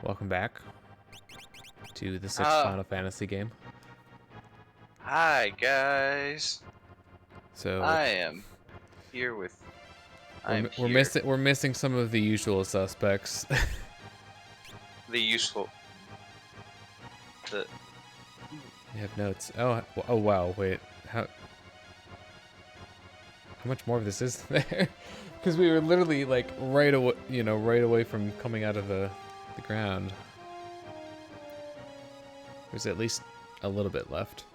Welcome back to the sixth Final Fantasy game. Hi guys. So I am here with. we're missing some of the usual suspects. The useful. You have notes. Oh wow. Wait. How much more of this is there? Because we were literally like right away from coming out of the ground. There's at least a little bit left.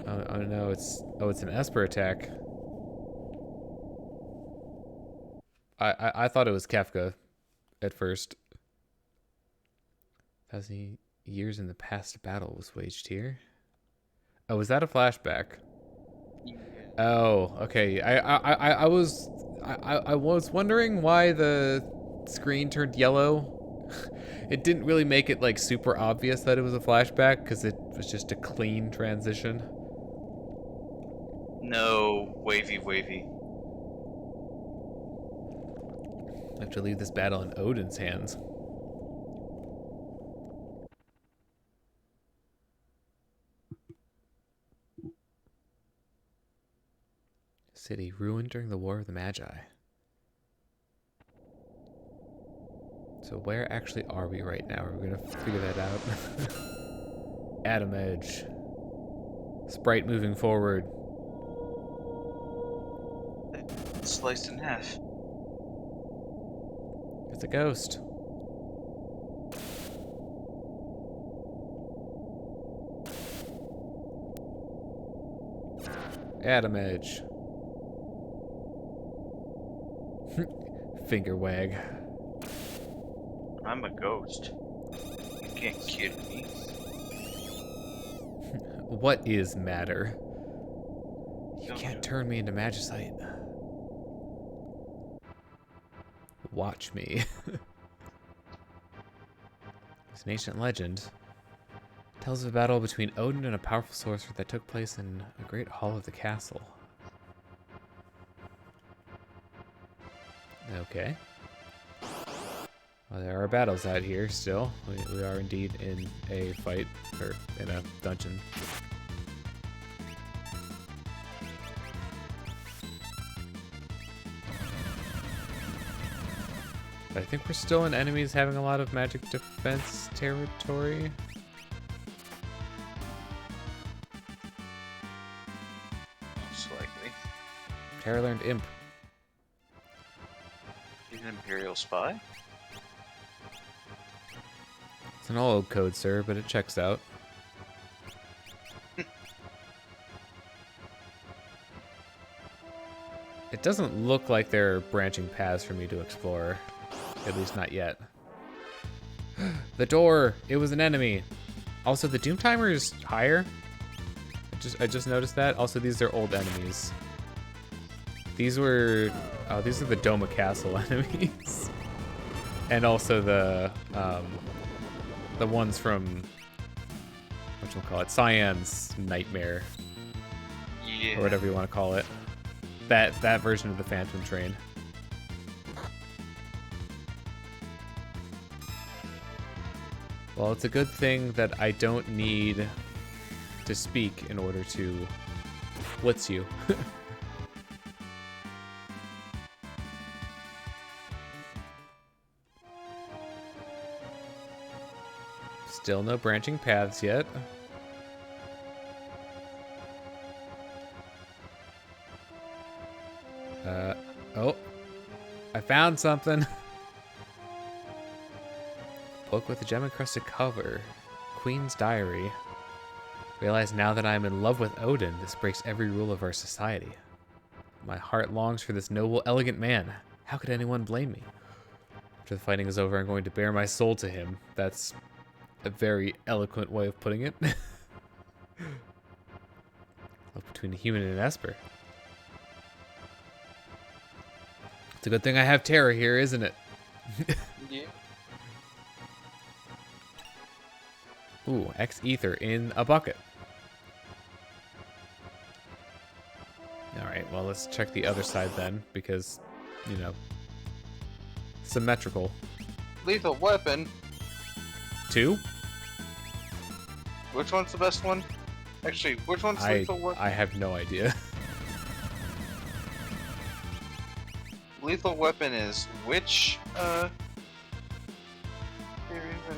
Oh no, it's an Esper attack. I thought it was Kefka at first. 1,000 years in the past, battle was waged here. Oh, was that a flashback? Yeah. Oh, okay. I was wondering why the screen turned yellow. It didn't really make it like super obvious that it was a flashback because it was just a clean transition. No, wavy. I have to leave this battle in Odin's hands. City ruined during the War of the Magi. So where actually are we right now? We're gonna figure that out. Atom Edge. Sprite moving forward. It's sliced in half. It's a ghost. Atom Edge. Finger wag. I'm a ghost. You can't kid me. What is matter? You can't turn me into Magicite. Watch me. It's an ancient legend. It tells of a battle between Odin and a powerful sorcerer that took place in a great hall of the castle. Okay. Well, there are battles out here still. We are indeed in a fight, or in a dungeon. I think we're still in enemies having a lot of magic defense territory. Most likely. Terra learned Imp. He's an Imperial spy? It's an old code, sir, but it checks out. It doesn't look like there are branching paths for me to explore. At least not yet. The door! It was an enemy! Also, the doom timer is higher. I just noticed that. Also, these are old enemies. These are the Doma Castle enemies. And also the ones from, whatchamacallit, Cyan's Nightmare. Yeah. Or whatever you want to call it. That version of the Phantom Train. Well, it's a good thing that I don't need to speak in order to blitz you. Still no branching paths yet. Oh, I found something. Book with a gem-encrusted cover. Queen's Diary. Realize now that I am in love with Odin, this breaks every rule of our society. My heart longs for this noble, elegant man. How could anyone blame me? After the fighting is over, I'm going to bare my soul to him. That's a very eloquent way of putting it. Love between a human and an Esper. It's a good thing I have Terra here, isn't it? Yeah. Ooh, X ether in a bucket. All right, well, let's check the other side then, because, you know, symmetrical. Lethal weapon. 2? Which one's the best one? Actually, which one's lethal weapon? I have no idea. Lethal weapon is which, here even...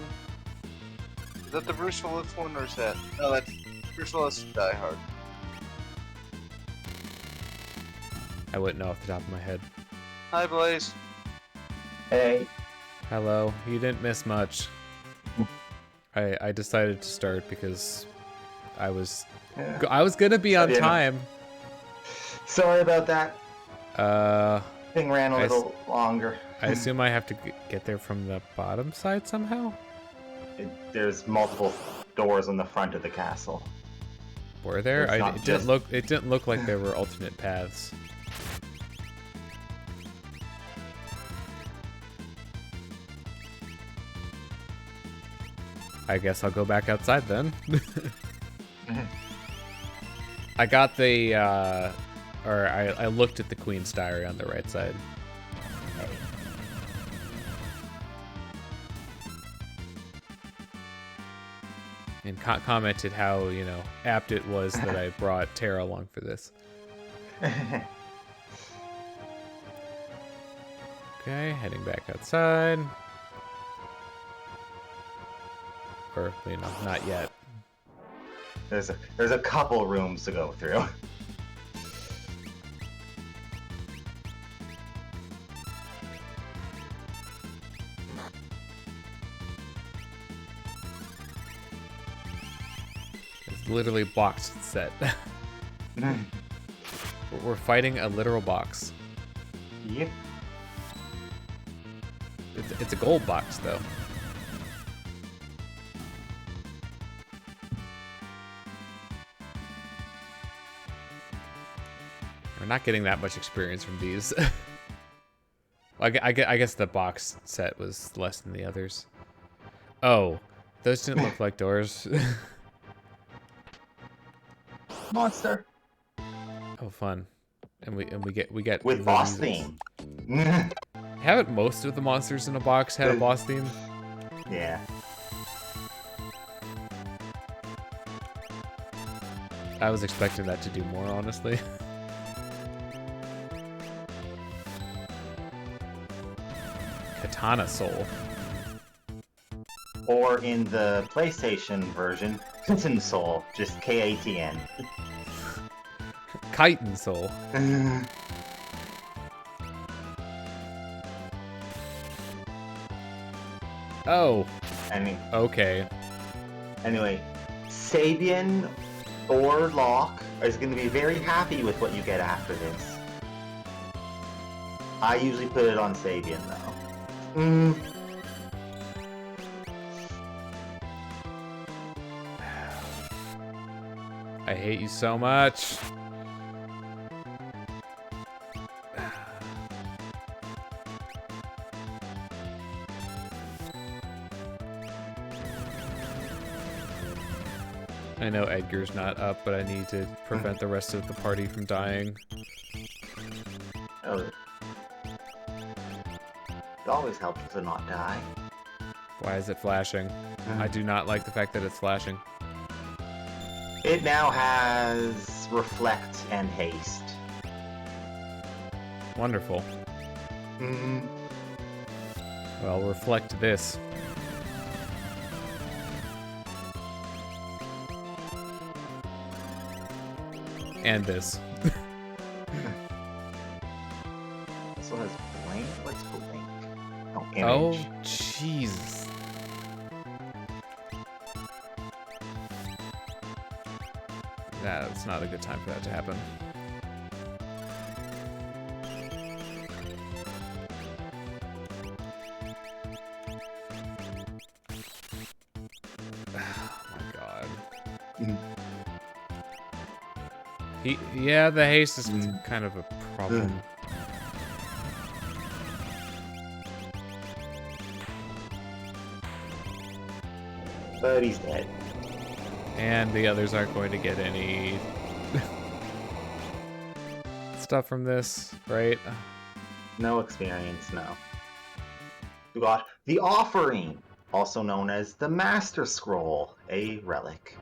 Is that the Bruce Willis one, or is that... No, that's Bruce Willis Die Hard. I wouldn't know off the top of my head. Hi, Blaze. Hey. Hello. You didn't miss much. I decided to start because I was gonna be on time. Sorry about that. Thing ran a I little longer. I assume I have to get there from the bottom side somehow? There's multiple doors on the front of the castle. Were there? It's It didn't look like there were alternate paths. I guess I'll go back outside then. I got the, I looked at the Queen's Diary on the right side. And commented how, you know, apt it was that I brought Tara along for this. Okay, heading back outside. Or, you know, not yet. There's a couple rooms to go through. It's literally boxed set. We're fighting a literal box. Yep. It's a gold box, though. We're not getting that much experience from these. I guess the box set was less than the others. Oh, those didn't look like doors. Monster. Oh, fun. And we get With boss theme. Haven't most of the monsters in a box had a boss theme? Yeah. I was expecting that to do more, honestly. Katana Soul. Or in the PlayStation version, Kitten Soul, just K-A-T-N. Chitin Soul. Oh. Okay. Anyway, Sabian or Locke is going to be very happy with what you get after this. I usually put it on Sabian, though. I hate you so much. I know Edgar's not up, but I need to prevent the rest of the party from dying. Oh. It always helps to not die. Why is it flashing? I do not like the fact that it's flashing. It now has Reflect and Haste. Wonderful. Well, reflect this. And this. So has Blink? What's Blink? Oh, Image. Oh, jeez. That's not a good time for that to happen. Oh my god. Yeah, the haste is kind of a problem. but he's dead. And the others aren't going to get any stuff from this, right? No experience, no. We got the Offering, also known as the Master Scroll, a relic.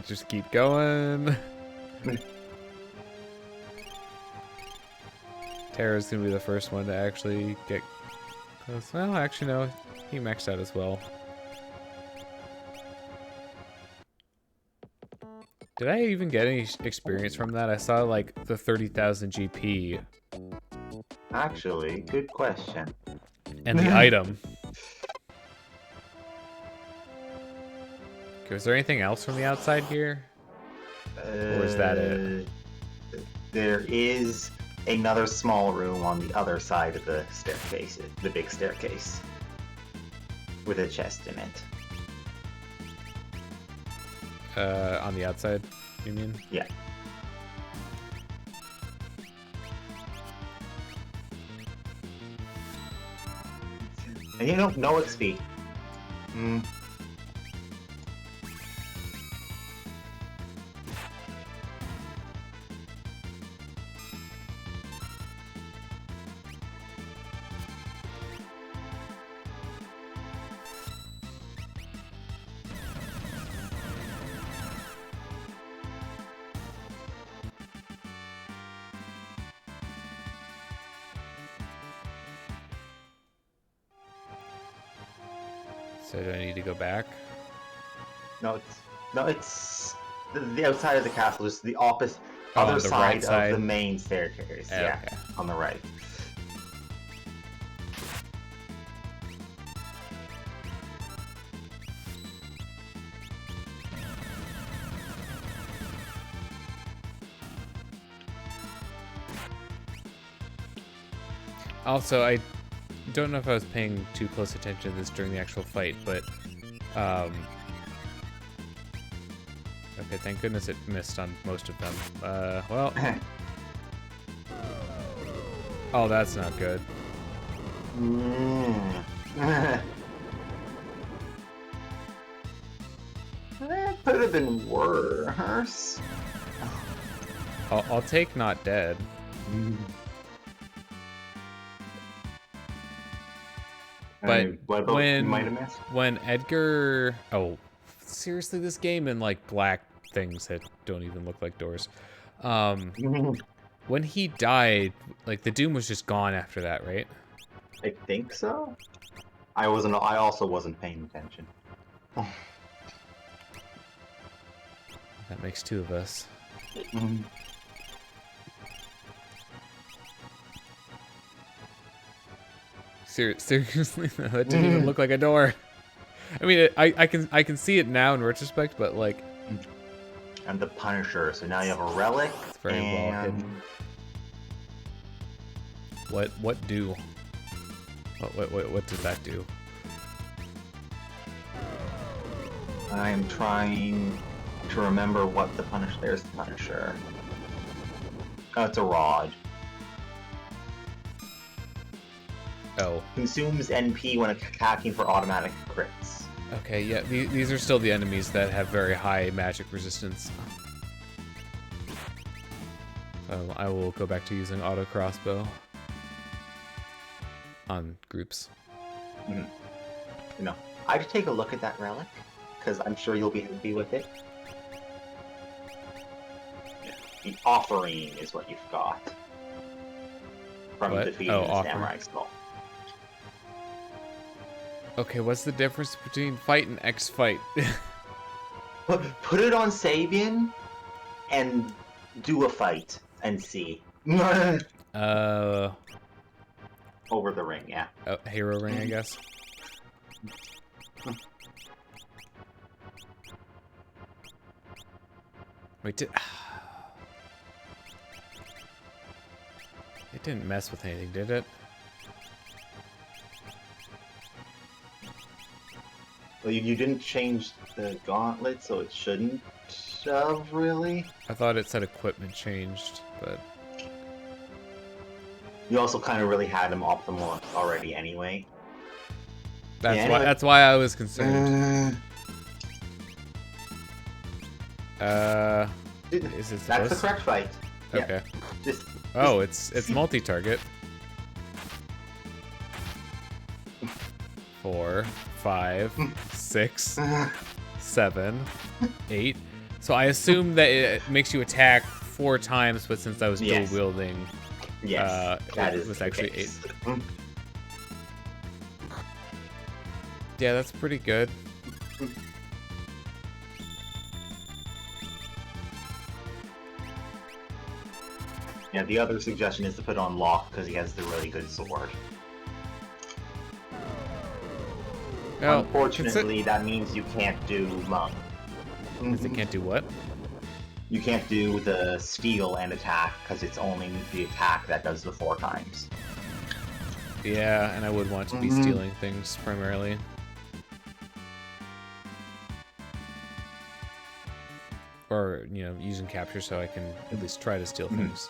Just keep going. Terra's gonna be the first one to actually get close. Well, actually, no. He maxed out as well. Did I even get any experience from that? I saw like the 30,000 GP. Actually, good question. And the item. Okay, was there anything else from the outside here? Or is that it? There is another small room on the other side of the staircase, the big staircase, with a chest in it. On the outside, you mean? Yeah. And you know, no XP. So do I need to go back? No, it's the outside of the castle, just the opposite, Oh, other on the side, right side? of the main staircase. Oh, Yeah, okay. on the right. Also, I don't know if I was paying too close attention to this during the actual fight, but okay, thank goodness it missed on most of them. Well, oh, that's not good. That could have been worse. I'll take not dead. But what about when might have missed? when Edgar, oh, seriously, this game and like black things that don't even look like doors. When he died, like the Doom was just gone after that, right? I think so. I also wasn't paying attention. That makes two of us. Seriously, that didn't even look like a door. I mean, I can see it now in retrospect, but like. And the Punisher. So now you have a relic. It's very well hidden. What do? What did that do? I'm trying to remember what the Punisher. There's the Punisher. Oh, it's a rod. Oh. Consumes NP when attacking for automatic crits. Okay, yeah, these are still the enemies that have very high magic resistance. So I will go back to using auto crossbow on groups. You know, I'd take a look at that relic, because I'm sure you'll be happy with it. Yeah, the Offering is what you've got. From What? defeating Oh, the Offering. Samurai Skull. Okay, what's the difference between fight and X-fight? Put it on Sabian and do a fight and see. Over the ring, yeah. Oh, hero ring, I guess. Wait, it didn't mess with anything, did it? Well, you didn't change the gauntlet, so it shouldn't have, really. I thought it said equipment changed, but You also kind of really had him optimal already anyway. that's Yeah, why anyway. that's why I was concerned. Is it That's the supposed? correct fight. Yeah, Okay. just Oh, it's multi-target. 4, 5, 6, 7, 8. So I assume that it makes you attack 4 times, but since I was dual Yes. wielding, yes, that it is was the actually case. 8. Yeah, that's pretty good. Yeah, the other suggestion is to put on Lock because he has the really good sword. Oh, Unfortunately, that means you can't do Monk. Means it can't do what? You can't do the steal and attack because it's only the attack that does the 4 times. Yeah, and I would want to be stealing things primarily. Or, you know, using capture so I can at least try to steal things.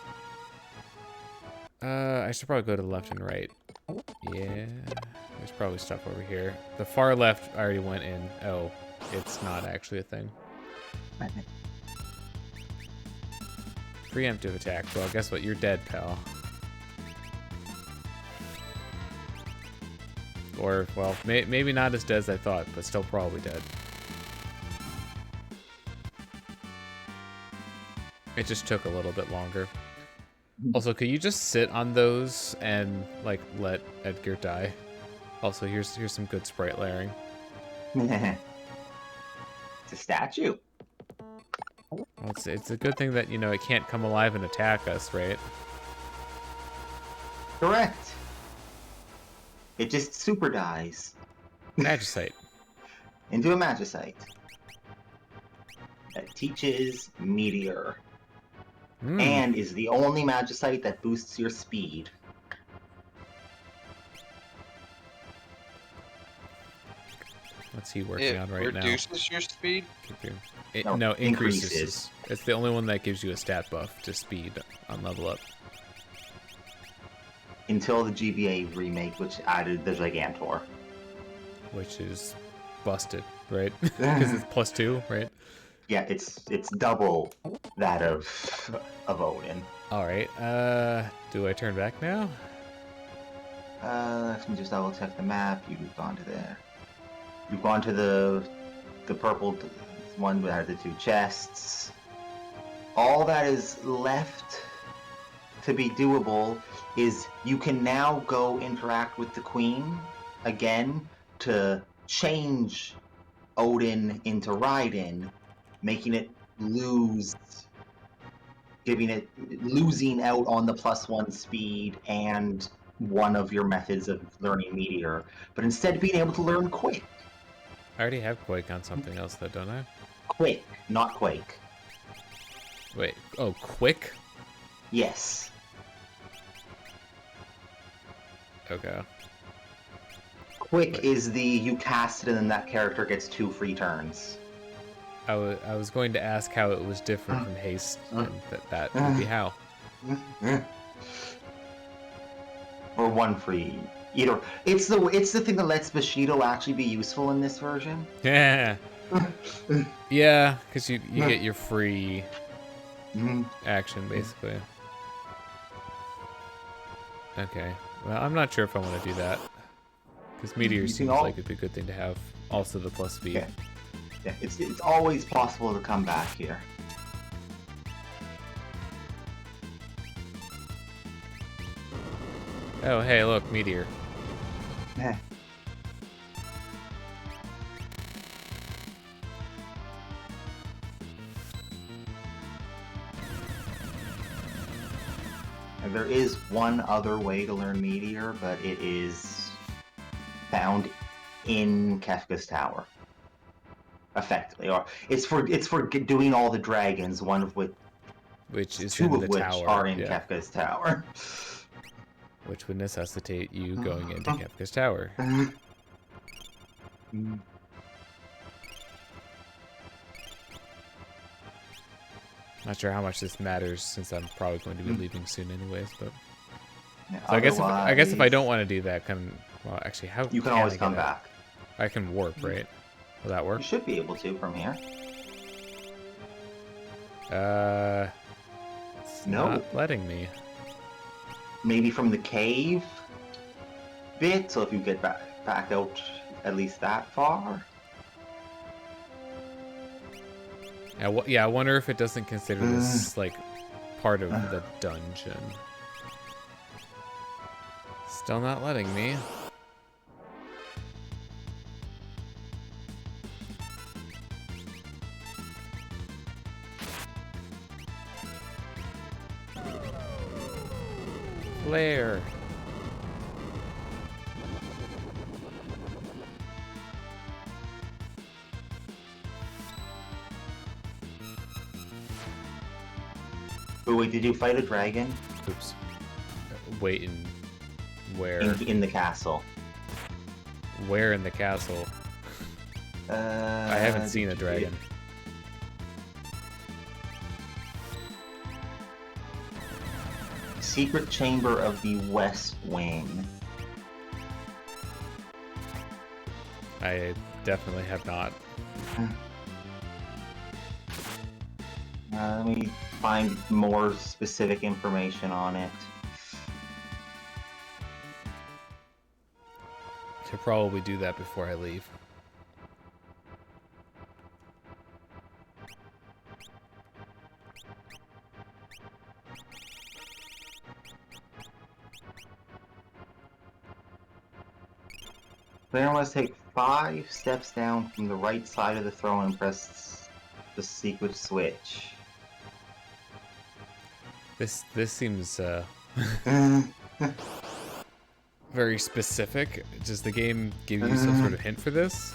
I should probably go to the left and right. Yeah, there's probably stuff over here. The far left I already went in. Oh, it's not actually a thing. Preemptive attack. Well, guess what? You're dead, pal. Or, well, maybe not as dead as I thought, but still probably dead. It just took a little bit longer. Also, could you just sit on those and, like, let Edgar die? Also, here's some good sprite layering. It's a statue. Well, it's a good thing that, you know, it can't come alive and attack us, right? Correct. It just super dies Magicite. into a Magicite that teaches Meteor and is the only Magicite that boosts your speed. What's he working on right now? It reduces your speed? No, increases. Increases. It's the only one that gives you a stat buff to speed on level up. Until the GBA remake, which added the Gigantor. Which is busted, right? Because it's +2, right? Yeah, it's double that of Odin. Alright, do I turn back now? Let me just double check the map. You've gone to there. You've gone to the purple one that had the 2 chests. All that is left to be doable is you can now go interact with the Queen again to change Odin into Raiden, making it losing out on the +1 speed and one of your methods of learning Meteor, but instead being able to learn Quick. I already have Quake on something else, though, don't I? Quick, not Quake. Wait, oh, Quick? Yes. Okay. Quick is the you cast it and then that character gets 2 free turns. I was going to ask how it was different from Haste, and that would be how. Or 1 free. Either it's the thing that lets Bushido actually be useful in this version. Yeah. Yeah, because you get your free action, basically. Okay. Well, I'm not sure if I want to do that. Because Meteor seems like it'd be a good thing to have. Also the plus speed. Yeah, it's always possible to come back here. Oh, hey, look, Meteor. Yeah. And there is one other way to learn Meteor, but it is found in Kefka's Tower. Effectively, or it's for doing all the dragons, one of which Which is 2 in of the which tower. are in yeah. Kefka's Tower. Which would necessitate you going into Kefka's Tower. Not sure how much this matters since I'm probably going to be leaving soon anyways, but Yeah, so I guess if I don't otherwise, want to do that, well actually how you can always I come get out? back. I can warp, right? Will that work? You should be able to from here. It's No. not letting me. Maybe from the cave bit, so if you get back out at least that far. Yeah, I wonder if it doesn't consider this like part of the dungeon. Still not letting me. Flare. Oh wait, did you fight a dragon? Oops. Wait, where? In the castle. Where in the castle? I haven't seen a dragon. Secret chamber of the West Wing. I definitely have not. Let me find more specific information on it. Should probably do that before I leave. Player must take 5 steps down from the right side of the throne and press the secret switch. This seems very specific. Does the game give you some sort of hint for this?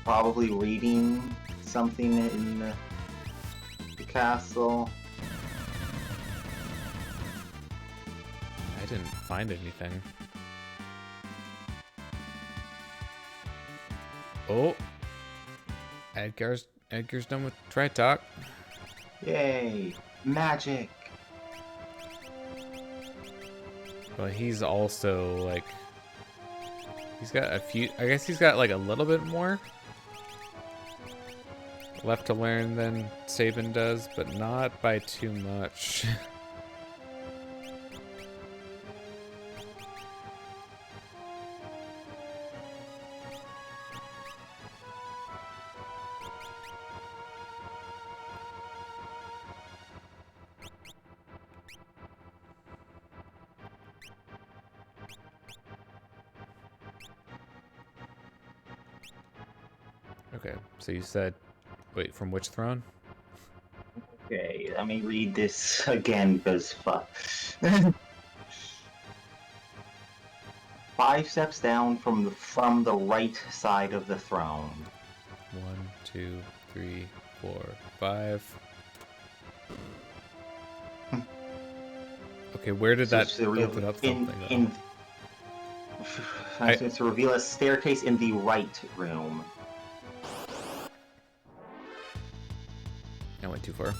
Probably reading something in the castle. I didn't find anything. Oh, Edgar's done with try talk. Yay! Magic! Well, he's also like, he's got a few. I guess he's got like a little bit more left to learn than Sabin does, but not by too much. Okay, so you said, wait, from which throne? Okay, let me read this again because fuck. 5 steps down from the right side of the throne. 1, 2, 3, 4, 5. Okay, where did that open up something? To reveal a staircase in the right room. I went too far.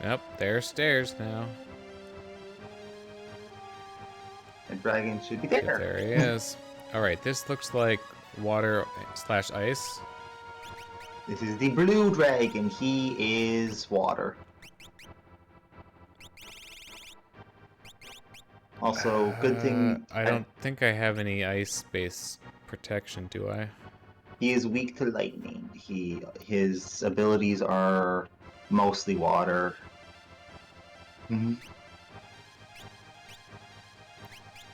Yep, there's stairs now. The dragon should be So there. there he is. Alright, this looks like water/ice. This is the blue dragon. He is water. Also, good thing... I don't think I have any ice-based protection, do I? He is weak to lightning. His abilities are mostly water. Mm-hmm.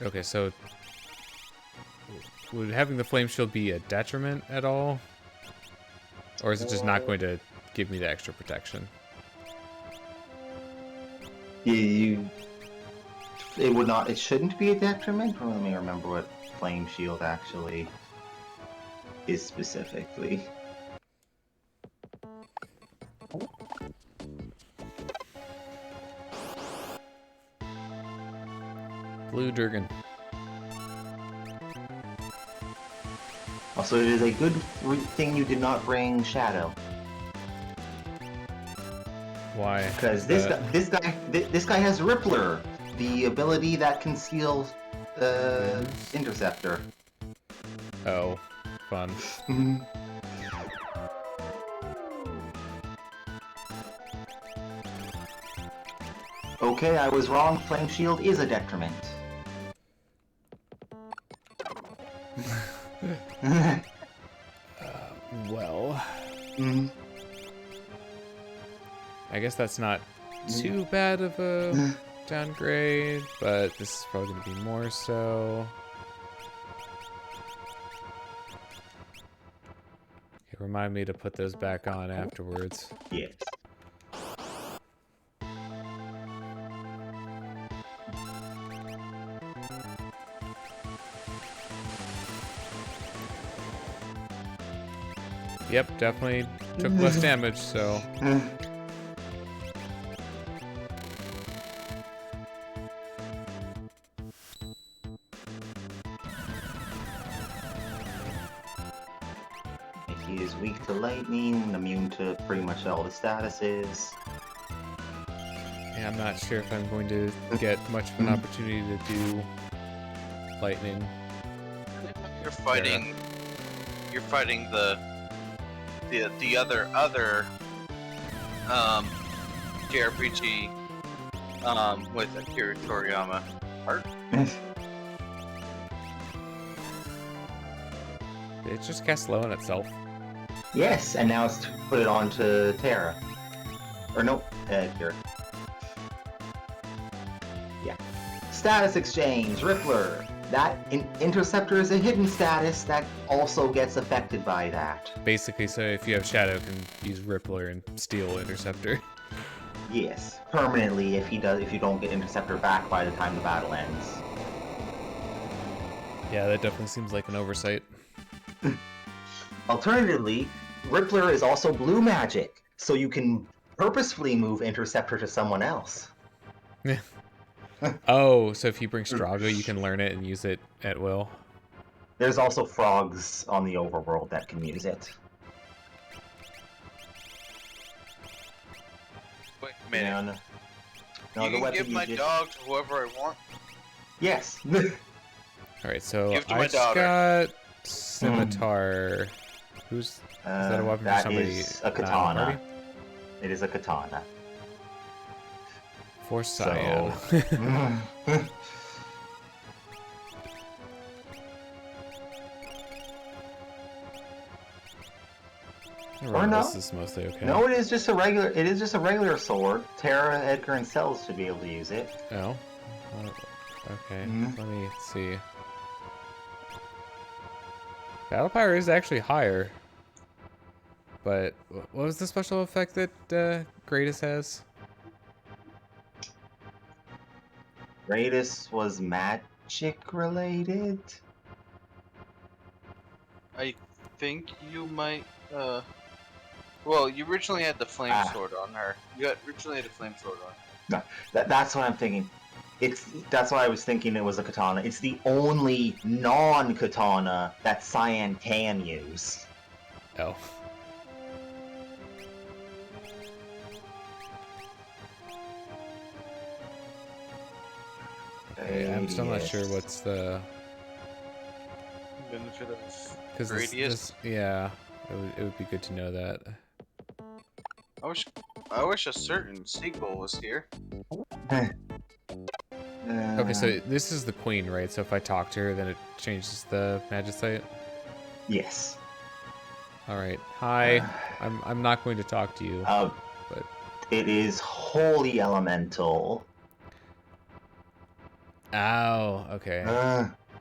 Okay, so would having the flame shield be a detriment at all? Or is it just not going to give me the extra protection? It would not. It shouldn't be a detriment. Let me remember what Flame Shield actually is specifically. Blue Durgan. Also, it is a good thing you did not bring Shadow. Why? Because this guy has Rippler, the ability that conceals Interceptor. Oh, fun. Okay, I was wrong. Flame Shield is a detriment. Well, Mm. I guess that's not too bad of a downgrade, but this is probably going to be more so. Okay, remind me to put those back on afterwards. Yes. Yep, definitely took less damage, so. He is weak to lightning, immune to pretty much all the statuses. Yeah, I'm not sure if I'm going to get much of an opportunity to do lightning. You're fighting. You're fighting the other JRPG with Akira Toriyama art. Did it just cast low on itself? Yes, and now it's put it onto Terra. Or no, Akira. Yeah. Status exchange, Rippler. That Interceptor is a hidden status that also gets affected by that. Basically, so if you have Shadow, you can use Rippler and steal Interceptor. Yes, permanently if you don't get Interceptor back by the time the battle ends. Yeah, that definitely seems like an oversight. Alternatively, Rippler is also blue magic, so you can purposefully move Interceptor to someone else. Oh, so if you bring Strago, you can learn it and use it at will. There's also frogs on the overworld that can use it. Wait a minute. No, you the can weapon give my you dog to whoever I want. Yes. Alright, so Give to I my just daughter. got Scimitar. Is that a weapon for that somebody is a not in the katana. party? It is a katana. For Cyan. So... Or no. This is mostly okay. No, it is just a regular sword. Terra, Edgar, and Cells should be able to use it. Oh. Okay. Let me see. Battle Power is actually higher. But what was the special effect that Greatest has? Greatest was magic related. I think you might. Well, you originally had the flame sword on her. You originally had a flame sword on. No, that's what I'm thinking. That's why I was thinking it was a katana. It's the only non-katana that Cyan can use. Oh. Okay, I'm still not sure what's the Benefit of because Radius. Yeah, it would be good to know that. I wish a certain sequel was here. Okay, so this is the queen, right? So if I talk to her, then it changes the Magicite? Yes. Alright. Hi. I'm not going to talk to you. But it is holy elemental. Oh, okay.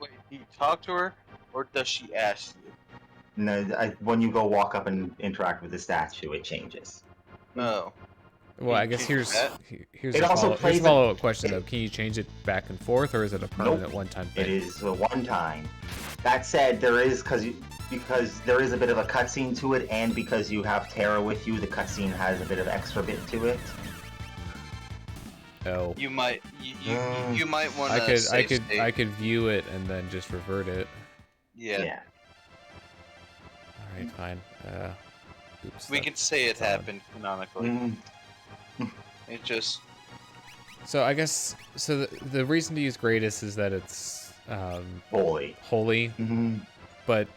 Wait, do you talk to her, or does she ask you? No, when you go walk up and interact with the statue, it changes. Oh. Well, I guess change that? here's It a also plays a- follow-up question though. Can you change it back and forth, or is it a permanent one-time thing? It is a one-time. That said, there is because there is a bit of a cutscene to it, and because you have Terra with you, the cutscene has a bit of extra bit to it. Oh. You might want I to I could view it and then just revert it. Yeah. All right, fine. Oops. We can say it that's on. happened canonically. It just So I guess the reason to use greatest is that it's Holy. but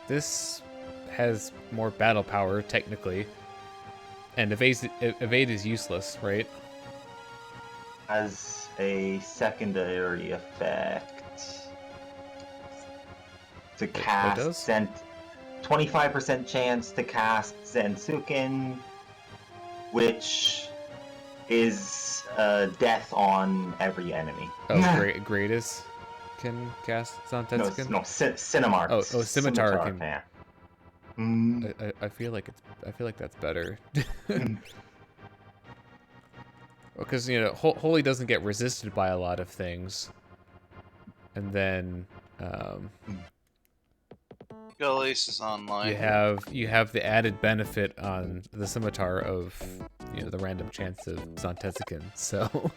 this has more battle power technically, and evade is useless, right? As a secondary effect to cast sent 25% chance to cast Zensuken, which is death on every enemy. Oh, greatest can cast Zantetsuken? No, Cinemark. Oh, Scimitar can. Yeah. I feel like that's better. Because Holy doesn't get resisted by a lot of things, and then Gullies is online. you have the added benefit on the Scimitar of the random chance of Zantetsuken. So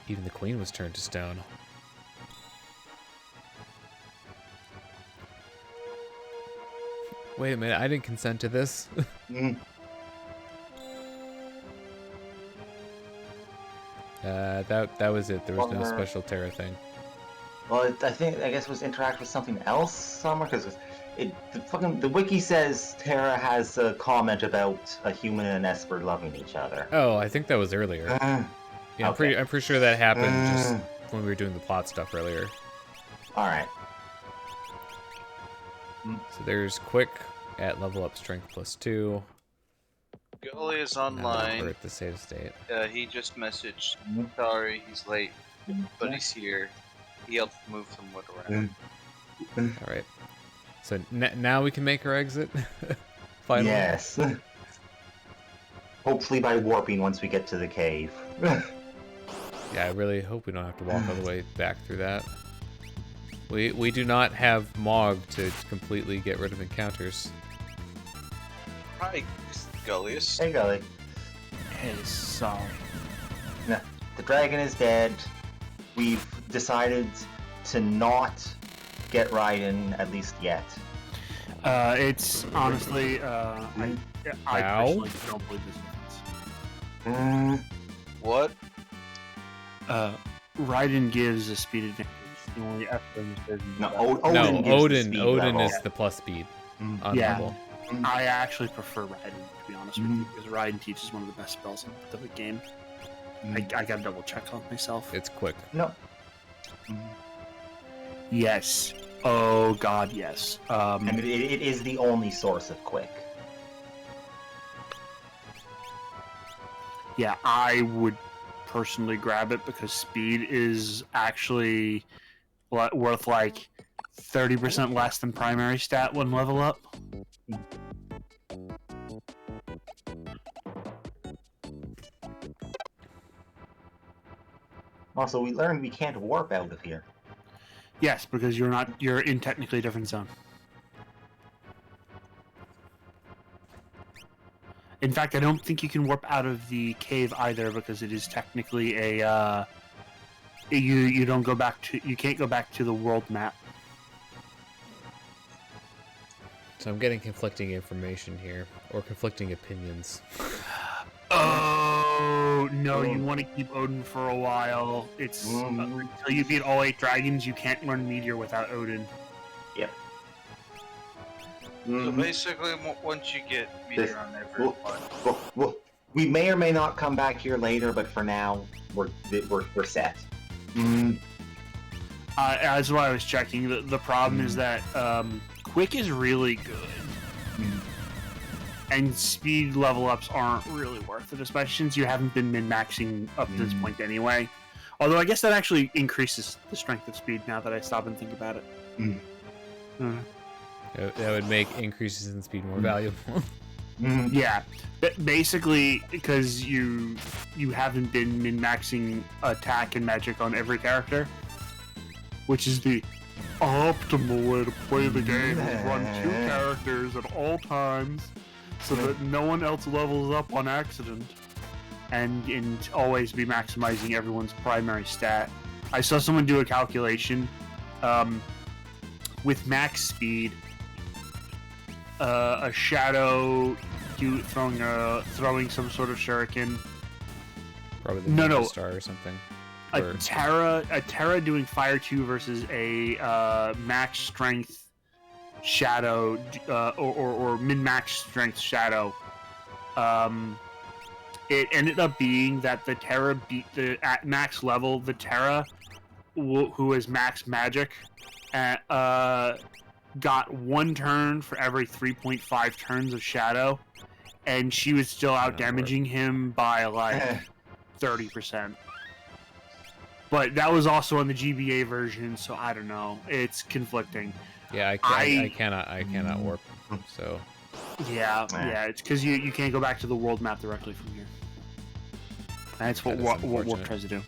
even the Queen was turned to stone. Wait a minute, I didn't consent to this. That was it. There was no special Terra thing. Well, I guess it was interact with something else somewhere, because the wiki says Terra has a comment about a human and an Esper loving each other. Oh, I think that was earlier. Yeah, okay. I'm pretty sure that happened just when we were doing the plot stuff earlier. All right. So there's quick at level up strength +2. Gully is online. We're at the save state. He just messaged. Sorry, he's late, but he's here. He helped move some wood around. All right. So now we can make our exit. Finally. Yes. Hopefully by warping once we get to the cave. Yeah, I really hope we don't have to walk all the way back through that. We do not have Mog to completely get rid of encounters. Hi, Gullius. Hey, Gully. Hey, so No, the dragon is dead. We've decided to not get Raiden, at least yet. it's honestly, I personally don't believe this happens. What? Raiden gives a speed advantage. The only Odin gives the speed Odin level. is the plus speed on Yeah. level. I actually prefer Raiden, to be honest with you, because Raiden teaches one of the best spells in the game. I gotta double check on myself. It's quick. No. Yes. Oh God, yes. And it is the only source of quick. Yeah, I would personally grab it because speed is actually worth like 30% less than primary stat when level up. Also, we learned we can't warp out of here. Yes, because you're in technically a different zone. In fact, I don't think you can warp out of the cave either because it is technically a you can't go back to the world map. So I'm getting conflicting information here, or conflicting opinions. Oh no! You want to keep Odin for a while. It's until you beat all 8 dragons, you can't learn Meteor without Odin. Yep. So basically, once you get Meteor on everyone, we may or may not come back here later, but for now, we're set. That's why I was checking. The problem is that Quick is really good. And speed level ups aren't really worth it, especially since you haven't been min-maxing up to this point anyway. Although I guess that actually increases the strength of speed now that I stop and think about it. That would make increases in speed more valuable. Yeah, basically because you haven't been min-maxing attack and magic on every character, which is the optimal way to play the game. Is run 2 characters at all times, so that no one else levels up on accident, and always be maximizing everyone's primary stat. I saw someone do a calculation with max speed. A shadow throwing some sort of shuriken. Probably the No. star or something. A Terra doing fire 2 versus a max strength shadow or min max strength shadow. It ended up being that the Terra beat at max level. The Terra, who is max magic, got 1 turn for every 3.5 turns of shadow, and she was still out damaging him by like 30%. But that was also on the GBA version, so I don't know. It's conflicting. Yeah, I cannot warp. So Yeah. It's because you can't go back to the world map directly from here. That's what Warp tries to do.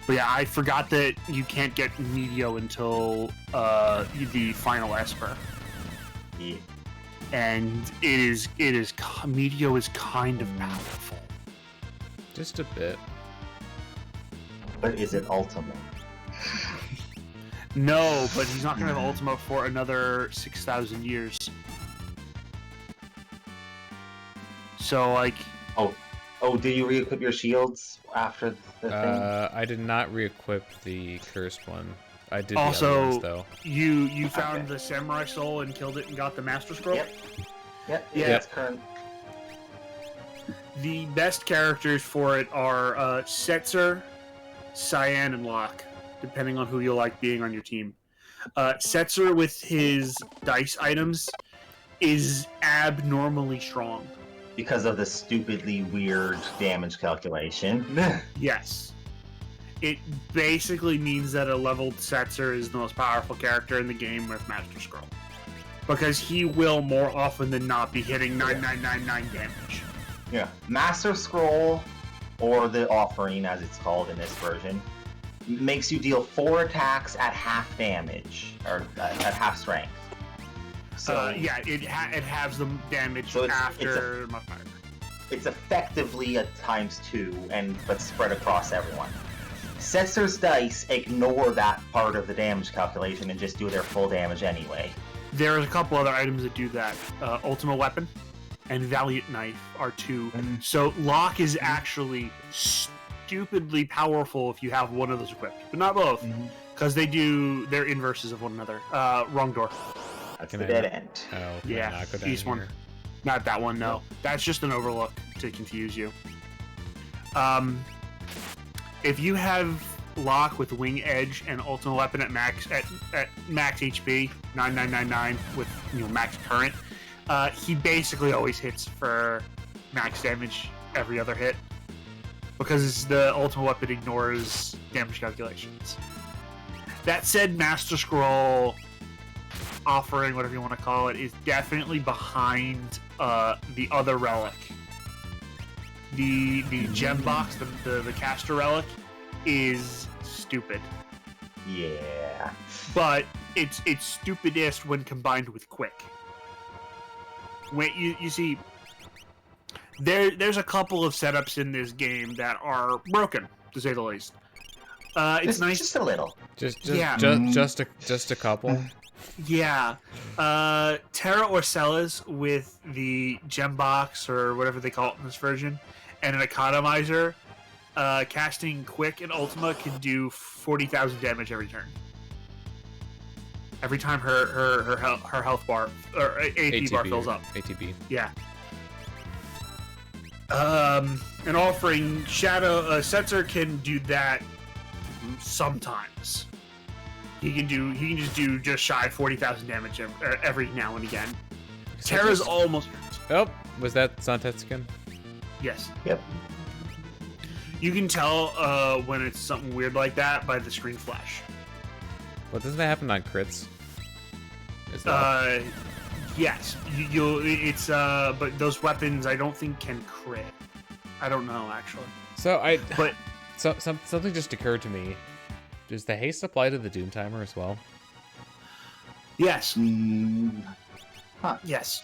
But yeah, I forgot that you can't get Meteor until the final Esper. Yeah. And Meteor is kind of powerful. just a bit. But is it ultimate? No, but he's not gonna have Ultima for another 6,000 years. So like, Oh, do you re-equip your shields after the thing? I did not re-equip the cursed one. I did Also, the other ones, though. you found the Samurai Soul and killed it and got the Master Scroll? Yep, Yeah. it's current. The best characters for it are Setzer, Cyan, and Locke, depending on who you like being on your team. Setzer with his dice items is abnormally strong. Because of the stupidly weird damage calculation. Yes. It basically means that a leveled Setzer is the most powerful character in the game with Master Scroll. Because he will more often than not be hitting 9999 damage. Yeah. Master Scroll, or the Offering as it's called in this version, makes you deal 4 attacks at half damage, or at half strength. So yeah, it halves the damage So after modifier. it's effectively a ×2, but spread across everyone. Setzer's dice ignore that part of the damage calculation and just do their full damage anyway. There's a couple other items that do that. Ultima Weapon and Valiant Knife are 2. So Locke is actually stupidly powerful if you have one of those equipped, but not both, because they're inverses of one another. Wrong door. That's Can the I dead not- end. Oh, can I Yeah, not go down east one. here? Not that one, no. That's just an overlook to confuse you. If you have Locke with Wing Edge and Ultima Weapon at max HP, 9999 with max current, he basically always hits for max damage every other hit. Because the Ultima Weapon ignores damage calculations. That said, Master Scroll Offering, whatever you want to call it, is definitely behind the other relic. The gem box, the caster relic, is stupid. Yeah. But it's stupidest when combined with quick. When you see, there's a couple of setups in this game that are broken, to say the least. It's nice. Just a little. Just a couple. Yeah. Terra Orcelas with the gem box, or whatever they call it in this version, and an economizer, casting quick and Ultima can do 40,000 damage every turn. Every time her health bar or AP bar fills up. ATB. Yeah. An Offering Shadow Setzer can do that sometimes. He can just do just shy of 40,000 damage every now and again. Terra's almost. Oh, was that Santetsuken? Yes. Yep. You can tell when it's something weird like that by the screen flash. Well, doesn't that happen on crits? as well? Yes. It's but those weapons I don't think can crit. I don't know actually. But something just occurred to me. Does the haste apply to the Doom Timer as well? Yes. Huh. Yes.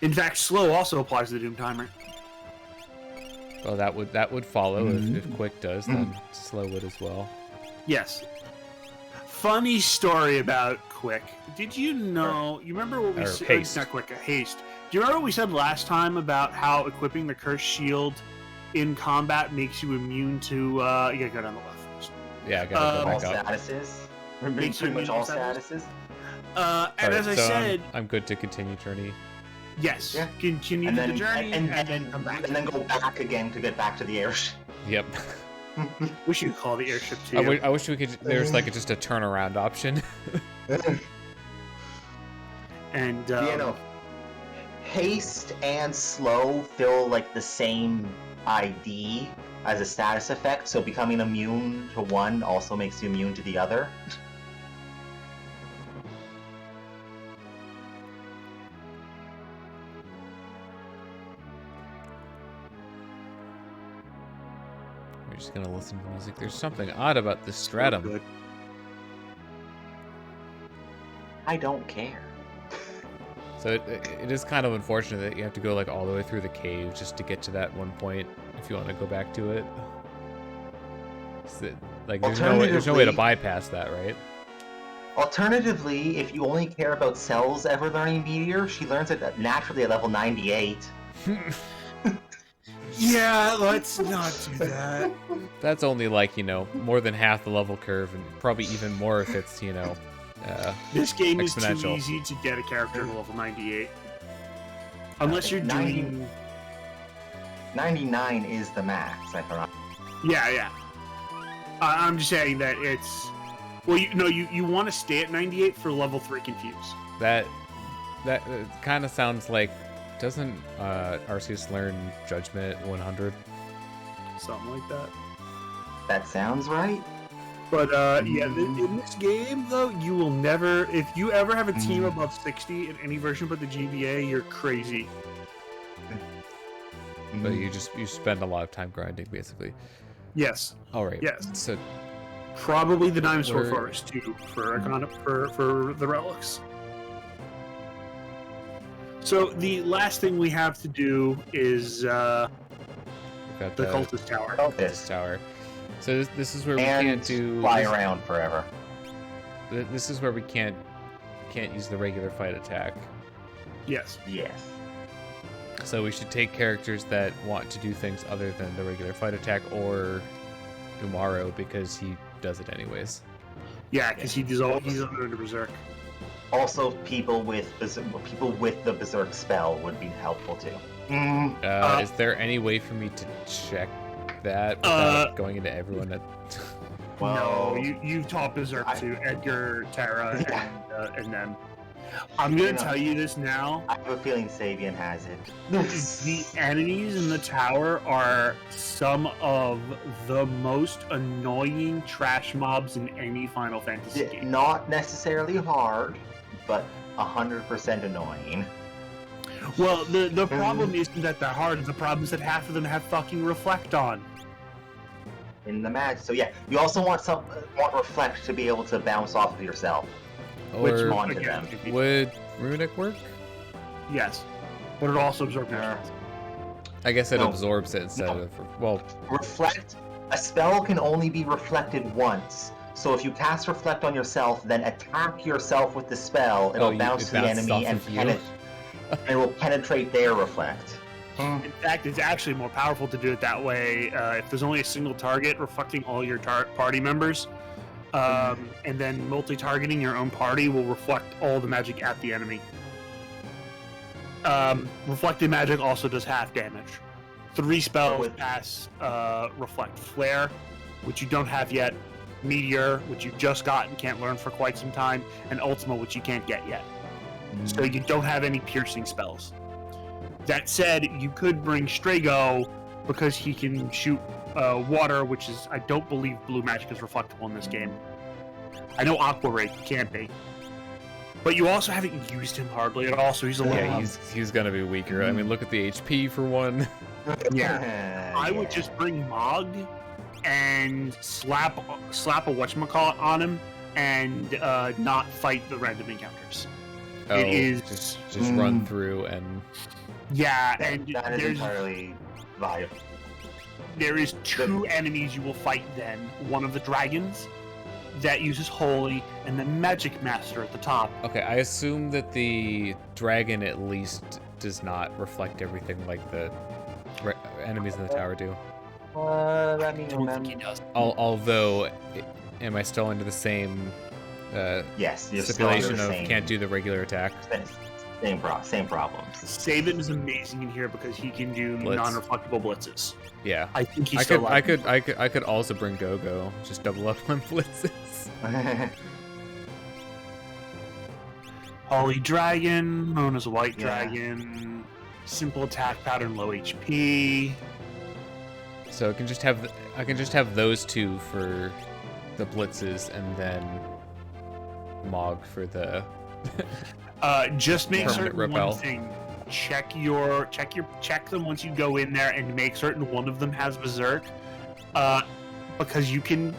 In fact, slow also applies to the Doom Timer. Well, that would follow if Quick does, then slow would as well. Yes. Funny story about Quick. Did you know? You remember what we said? Haste. Not Quick, Haste. Do you remember what we said last time about how equipping the Curse Shield in combat makes you immune to? You gotta go down the left first. Yeah, I gotta go All back up. statuses. Makes you Pretty much all immune to statuses. And as I said, I'm good to continue journey. yes, Yeah. continue And then, the journey, and then come back. and then go back again to get back to the airship. Yep. Wish you could call the airship to you. I wish we could. There's like just a turnaround option. And You know, haste and slow feel like the same ID as a status effect, so becoming immune to one also makes you immune to the other. We're just gonna listen to music. There's something odd about this stratum. Good. I don't care. So it is kind of unfortunate that you have to go like all the way through the cave just to get to that one point if you want to go back to it. Like there's no way to Alternatively- bypass that, right? Alternatively, if you only care about Cell's ever-learning meteor, she learns it naturally at level 98. Yeah, let's not do that. That's only like, more than half the level curve, and probably even more if it's, This game is too exponential. easy to get a character to level 98. Unless you're 90 doing... 99 is the max, I forgot. Yeah. I'm just saying that it's... Well, you want to stay at 98 for level 3 Confuse. That kind of sounds like, doesn't Arceus learn Judgment at 100? Something like that. That sounds right. But, in this game, though, you will never... If you ever have a team above 60 in any version but the GBA, you're crazy. But you spend a lot of time grinding, basically. Yes. All right. Yes. So Probably the Dinosaur We're- Forest, too, for the relics. So, the last thing we have to do is we've got the Cultist Tower. Cultist Tower. So this is where we And can't do fly around forever. This is where we can't use the regular fight attack. Yes. Yes. So we should take characters that want to do things other than the regular fight attack, or Umaro, because he does it anyways. Yeah, because he's under Berserk. Also, people with the Berserk spell would be helpful too. Is there any way for me to check that without going into everyone at... Well, No, you taught Berserk to Edgar, Terra, Yeah. and them. I'm gonna You know. tell you this now. I have a feeling Sabian has it. The enemies in the tower are some of the most annoying trash mobs in any Final Fantasy game. Not necessarily hard, but 100% annoying. Well, the problem isn't that they're hard. The problem is that half of them have fucking Reflect on. In the match, so yeah, you also want Reflect to be able to bounce off of yourself. Which Or onto again, them. if you- would Runic work? yes, but it also absorbs your Uh, strength. I guess it No. absorbs it instead No. of... Well, Reflect, a spell can only be reflected once. So if you cast Reflect on yourself, then attack yourself with the spell, it'll bounce it to the bounces enemy off and of you. it will penetrate their Reflect. In fact, it's actually more powerful to do it that way. If there's only a single target, reflecting all your party members, and then multi-targeting your own party will reflect all the magic at the enemy. Reflected magic also does half damage. 3 spells With- pass Reflect Flare, which you don't have yet, Meteor, which you just got and can't learn for quite some time, and Ultima, which you can't get yet. So you don't have any piercing spells. That said, you could bring Strago because he can shoot water, which is, I don't believe blue magic is reflectable in this game. I know Aqua Ray can be. but you also haven't used him hardly at all, so he's a little. Yeah, he's gonna be weaker. I mean, look at the HP for one. Yeah. I would just bring Mog and slap a whatchamacallit on him and not fight the random encounters. Oh, it is just run through and and that is entirely viable. There is 2 enemies you will fight then. One of the dragons that uses Holy, and the Magic Master at the top. okay. I assume that the dragon at least does not reflect everything like the enemies in the tower do. Let me I don't think he does. Although, am I still under the same Yes, you're still under stipulation the of same, can't do the regular attack? same problems. Saban is amazing in here because he can do Blitz. non-reflectable blitzes. Yeah. I think he's I still could also bring Go-Go. Just double up on blitzes. Holy Dragon, known as a White Dragon. Simple attack pattern, low HP. So I can just have those 2 for the blitzes, and then Mog for the Just make Permanent certain repel. one thing. Check them once you go in there and make certain one of them has Berserk. Because you can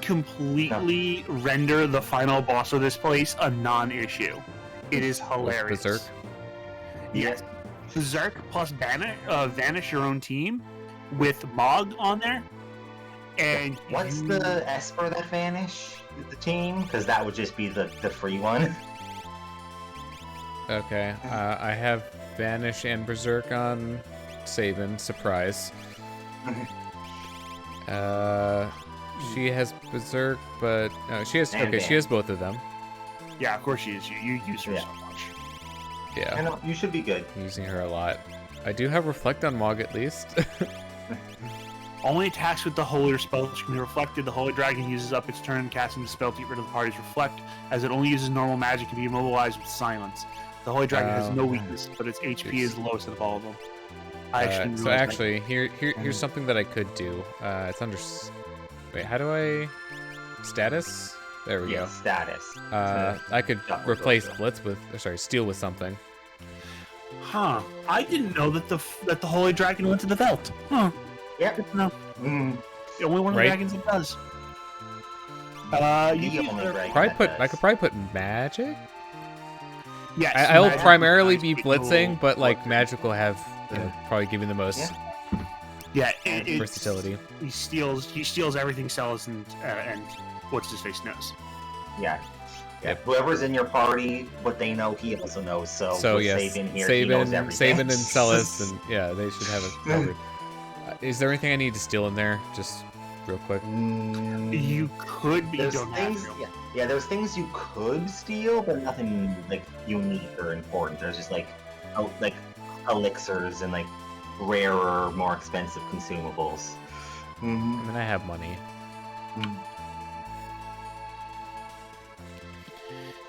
completely render the final boss of this place a non-issue. It is hilarious. Berserk. Yes. Berserk plus vanish your own team with Mog on there. And What's the Esper that vanish the team? Because that would just be the free one. Okay. I have Vanish and Berserk on Saban. Surprise. She has Berserk, but she has she has both of them. Yeah, of course she is. You use her Yeah. so much. Yeah. I know, you should be good. I'm using her a lot. I do have Reflect on Mog at least. Only attacks with the Holy spells can be reflected. The Holy Dragon uses up its turn casting the spell to get rid of the party's reflect, as it only uses normal magic and can be immobilized with silence. The Holy Dragon has no weakness, but its HP is the lowest of all of them. So actually, here's something that I could do. It's under. Wait, how do I? Status? There we go. Status. I could replace Blitz with, Steal with something. Huh. I didn't know that the Holy Dragon went to the Veldt. Huh. Yep. Good to know. The only one of the Right. dragons that does. You can I could probably put Magic. yes, I'll magic primarily is be nice. blitzing, but like Magic will have probably give me the most Yeah, it's- versatility. He steals everything Celis and what's his face knows. Yeah. Whoever's in your party, what they know, he also knows. So with yes, Saban here, he knows everything. Saban and Celis, and yeah, they should have it covered. Is there anything I need to steal in there? Just real quick. You could, but you There's don't things, have to. yeah, there's things you could steal, but nothing like unique or important. There's just like elixirs and like rarer, more expensive consumables. I mean, I have money.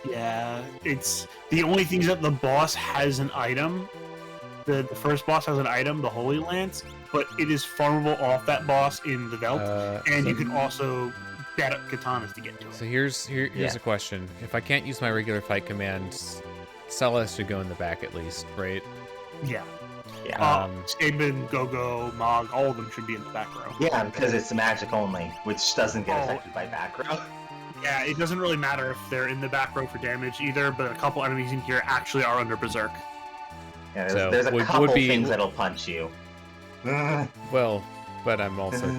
Yeah, it's the only thing is that the boss has an item. The first boss has an item, the Holy Lance, but it is farmable off that boss in the Veldt, and you can also bet up katanas to get to it. So here's a question: if I can't use my regular fight commands, Celis should go in the back at least, right? Yeah. Yeah. Skaben, Go-Go, Mog, all of them should be in the back row. Yeah, because it's magic only, which doesn't get affected by back row. Yeah, it doesn't really matter if they're in the back row for damage either, but a couple enemies in here actually are under Berserk. Yeah, So, there's a would couple be- things that'll punch you. Well, but I'm also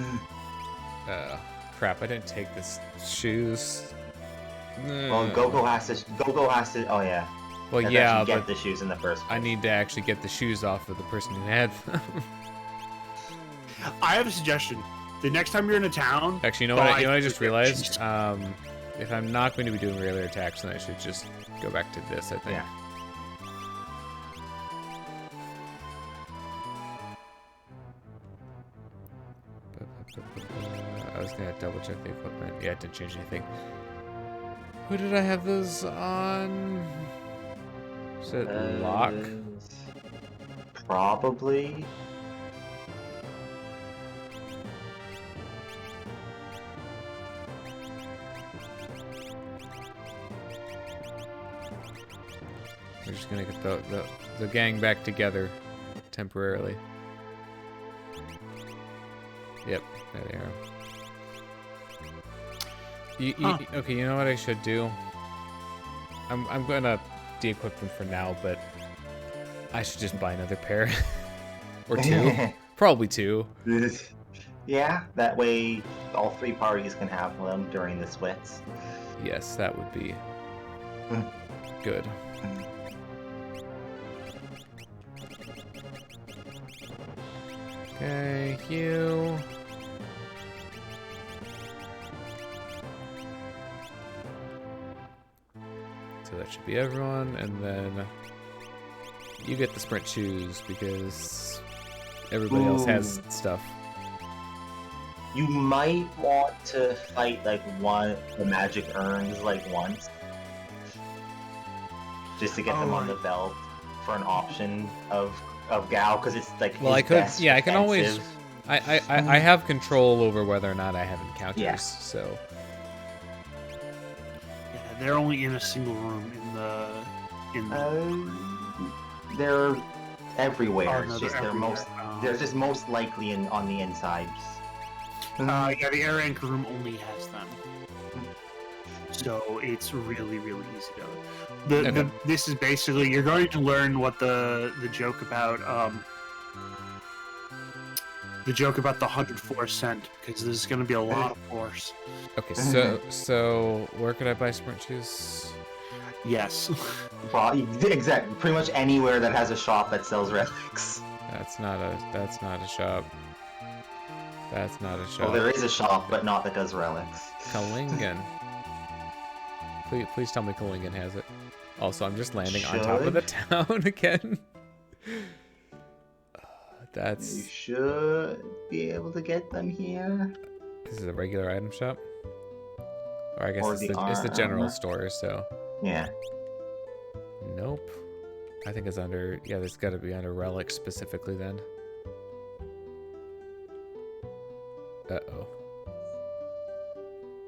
crap. I didn't take this shoes. Well, Go-Go has to. Oh yeah. Well, That's yeah, actually but get the shoes in the first place. I need to actually get the shoes off of the person who had them. I have a suggestion. The next time you're in a town, Actually, you know what? buy You know what I just three realized? shoes. If I'm not going to be doing regular attacks, then I should just go back to this. I think. Yeah. I was gonna double check the equipment. Yeah, it didn't change anything. Who did I have those on? Is it lock? Probably. We're just gonna get the gang back together temporarily. Yep, there they are. Okay, you know what I should do? I'm gonna de-equip them for now, but I should just buy another pair. Or two. Probably two. Yeah, that way all 3 parties can have them during the splits. Yes, that would be good. Okay, you. So that should be everyone, and then you get the sprint shoes because everybody else has stuff. You might want to fight like the magic urns like once, just to get them on the Veldt for an option of Gao, because it's like well, his I could, best yeah, I can always. defensive. I have control over whether or not I have encounters, Yeah. so. Yeah, they're only in a single room in the. They're everywhere. Oh, It's no, just they're they're just most likely on the insides. Yeah, the air anchor room only has them, so it's really easy to. This is basically you're going to learn what the joke about the 104 cent, because there's going to be a lot of force. Okay, so where could I buy sprint shoes? Yes. Well, exactly. Pretty much anywhere that has a shop that sells relics. That's not a shop. That's not a shop. Well, there is a shop, but not that does relics. Kalingan. Please tell me Kalingan has it. Also, I'm just landing on top of the town again. That's. You should be able to get them here. This is a regular item shop. Or I guess Or it's the general store. So. Yeah. Nope. I think it's under. Yeah, there's got to be under relics specifically then. Uh-oh.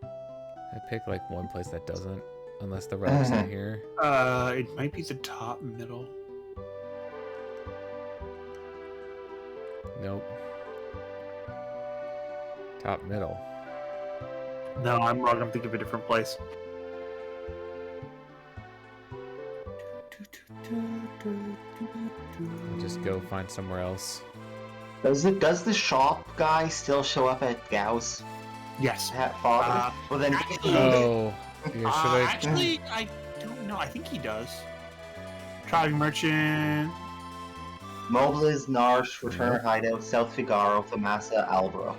I pick like one place that doesn't, unless the relic's in here. It might be the top middle. Nope. Top middle. No, I'm wrong. I'm thinking of a different place. I'll just go find somewhere else. Does the shop guy still show up at Gao's Yes. father? Well then. Oh, yeah, should I? Actually, I don't know. I think he does. Traveling merchant. Mobliz, Narsh, Return Hideout, South Figaro, Famasa, Albrook.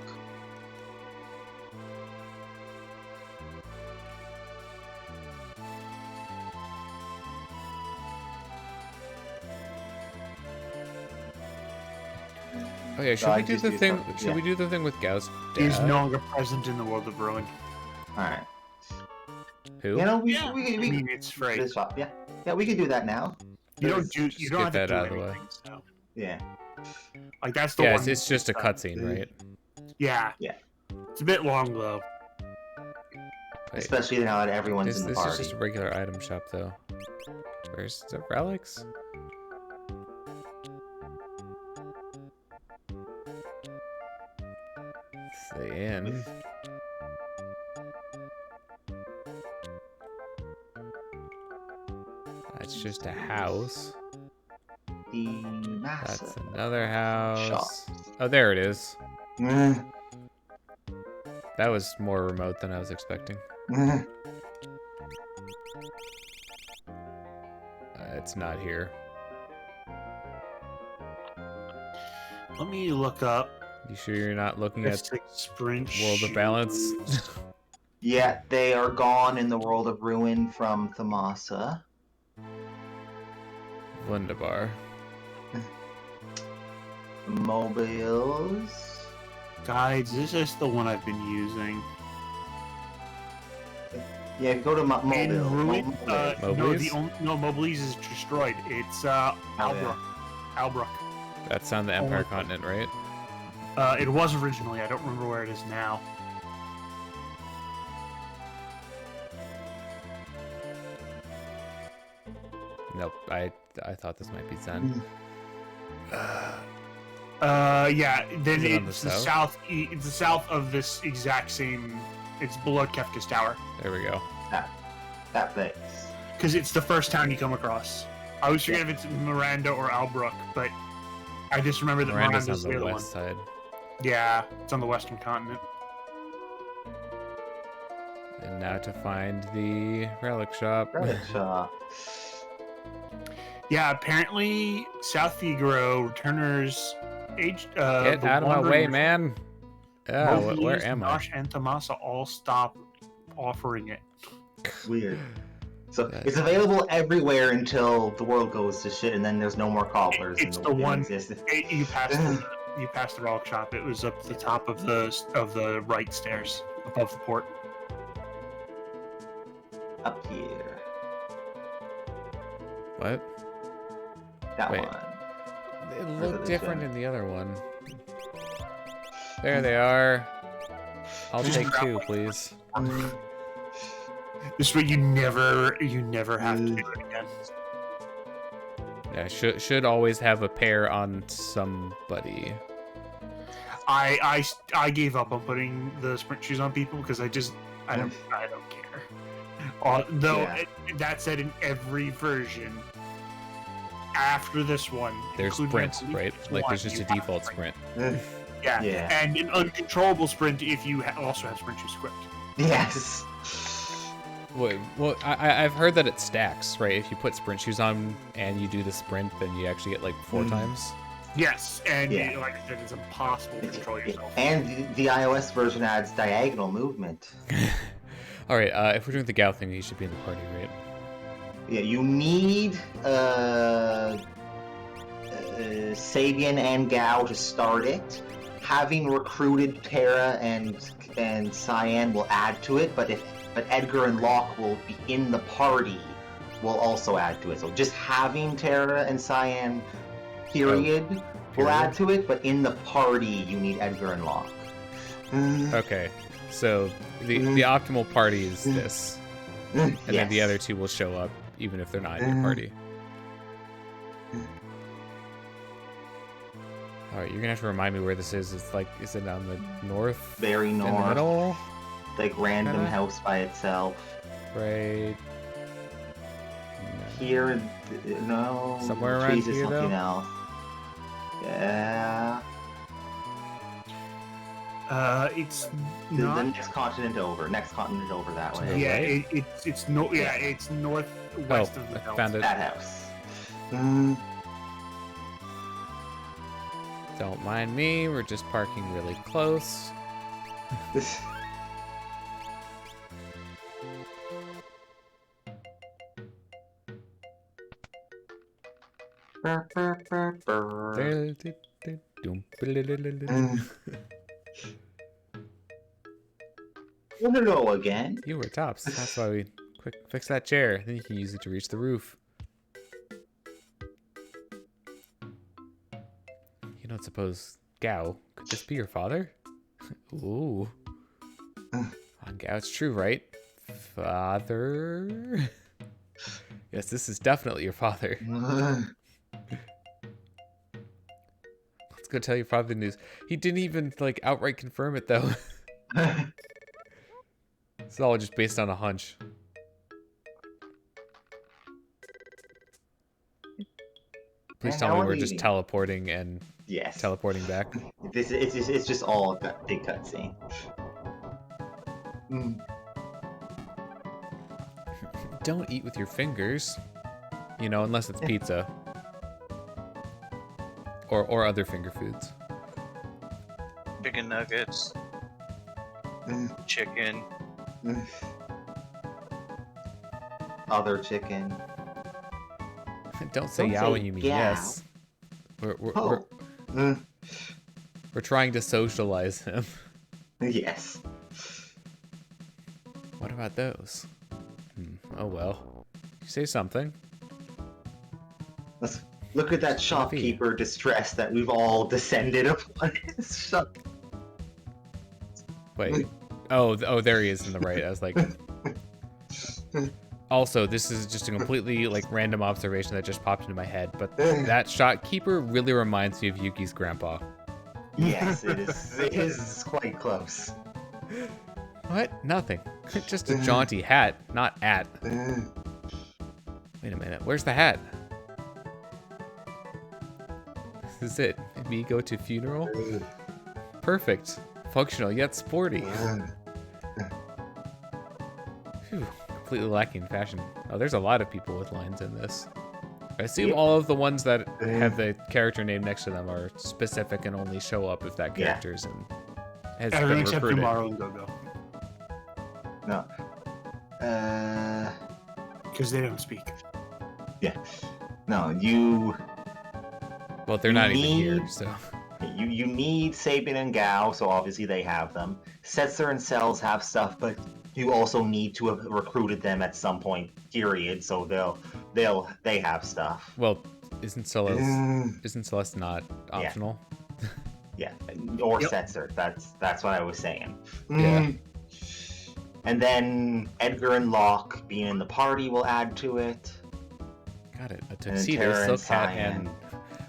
Oh yeah, should we do the thing? Should we do the thing with Gao's dad? He's no longer present in the world of ruin. Alright. Who? You know, we I mean, it's free. this shop. Yeah. Yeah, we could do that now. You don't get have to that do out of the way. anything, so. Yeah. Like that's the Yeah, one. it's just a cutscene, right? Yeah. Yeah. It's a bit long though. Wait, Especially now that everyone's in the this party. is just a regular item shop, though. Where's the relics? The inn. That's just a house. The massive That's another house. shop. Oh, there it is. Mm. That was more remote than I was expecting. Mm. It's not here. Let me look up. You sure you're not looking at Sprint World of Balance? Yeah, they are gone in the world of ruin from Thamasa. Wunderbar. Mobiles. Guides. This is the one I've been using. Yeah, go to In Mobile. ruin. No, Moblies? Moblies is destroyed. It's Albrook. Albrook. That's on the Empire continent, right? It was originally. I don't remember where it is now. Nope. I thought this might be Zen. Yeah. Then Is it on the it's the south? it's the south of this exact same. It's below Kefka's Tower. There we go. That place. Because it's the first town you come across. I always forget if it's Miranda or Albrook, but I just remember that Miranda's Miranda's on the the other west one. side. Yeah, it's on the western continent. And now to find the relic shop. Relic shop. Yeah, apparently South Figaro, Returners, Get out of my way, man. Oh, where am I? Nosh and Tomasa all stop offering it. Weird. So it's available everywhere until the world goes to shit, and then there's no more cobblers. It's in the one existence. you passed the relic shop. It was up the top of the right stairs above the port. Up here. What? That Wait. one. It Where's looked the different show? in the other one. There they are. I'll Just take grab 2, one. please. This way you never have to do it again. Yeah, should always have a pair on somebody. I gave up on putting the sprint shoes on people because I don't care. Though Yeah. that said, in every version after this one, There's including, I sprints, believe right? it's Like one, there's just you a have default sprint. Yeah. Yeah. And an uncontrollable sprint if you also have sprint shoes equipped. Yes. Wait, well, I've heard that it stacks, right? If you put sprint shoes on and you do the sprint, then you actually get like 4 times. Yes, and Yeah. like I said, it's impossible to control yourself. And the iOS version adds diagonal movement. All right, if we're doing the Gao thing, he should be in the party, right? Yeah, you need Sabian and Gao to start it. Having recruited Terra and Cyan will add to it, but Edgar and Locke will be in the party will also add to it. So just having Terra and Cyan, period, will add to it, but in the party you need Edgar and Locke. Okay, so the optimal party is this, and then the Yes. other 2 will show up even if they're not in your party. All right, you're gonna have to remind me where this is. It's like, is it on the north? Very In the north, middle? like random Kinda? house by itself. Right. Here, no. Somewhere around trees is here, something though? else. Yeah. It's The not. next continent over. Next continent over that way. Yeah, Right? it's northwest of the I belt. found it. That house. Don't mind me. We're just parking really close. This. Burr, burr, burr, burr. Hello again. You were tops. That's why we quick fix that chair. Then you can use it to reach the roof. You don't suppose Gao, could this be your father? Ooh. On Gao, it's true, right? Father? Yes, this is definitely your father. Let's go tell your father the news. He didn't even like outright confirm it though. It's all just based on a hunch. Please tell me we're just teleporting and Yes. teleporting back. It's just all a big cutscene. Don't eat with your fingers. You know, unless it's pizza. Or other finger foods. Chicken nuggets, chicken. Other chicken. Don't say Don't yeah say when you mean yeah. yes. We're Mm, trying to socialize him. yes. What about those? Oh well. You say something. Let's look at that shopkeeper distress that we've all descended upon. Shut. Wait. Oh, there he is in the right. I was like, Also, this is just a completely like random observation that just popped into my head, but that shopkeeper really reminds me of Yuki's grandpa. Yes, it is. It is quite close. What? Nothing. Just a jaunty hat, not at. Wait a minute. Where's the hat? This is it. Me go to funeral? Perfect. Functional yet sporty. Phew. Completely lacking in fashion. Oh, there's a lot of people with lines in this. I assume all of the ones that have the character name next to them are specific and only show up if that character's in. Has Everyone been except recruited. Tomorrow and Go-Go. No. Because they don't speak. Yeah. No, you Well, they're not even here, need- so. you need Sabin and Gao, so obviously they have them. Setzer and Cells have stuff, but you also need to have recruited them at some point, period. So they have stuff. Well, isn't Celeste not optional? Yeah, or Yep. Setzer. That's what I was saying. Yeah. And then Edgar and Locke being in the party will add to it. Got it. A And then tuxedo, Terra and silk hat, and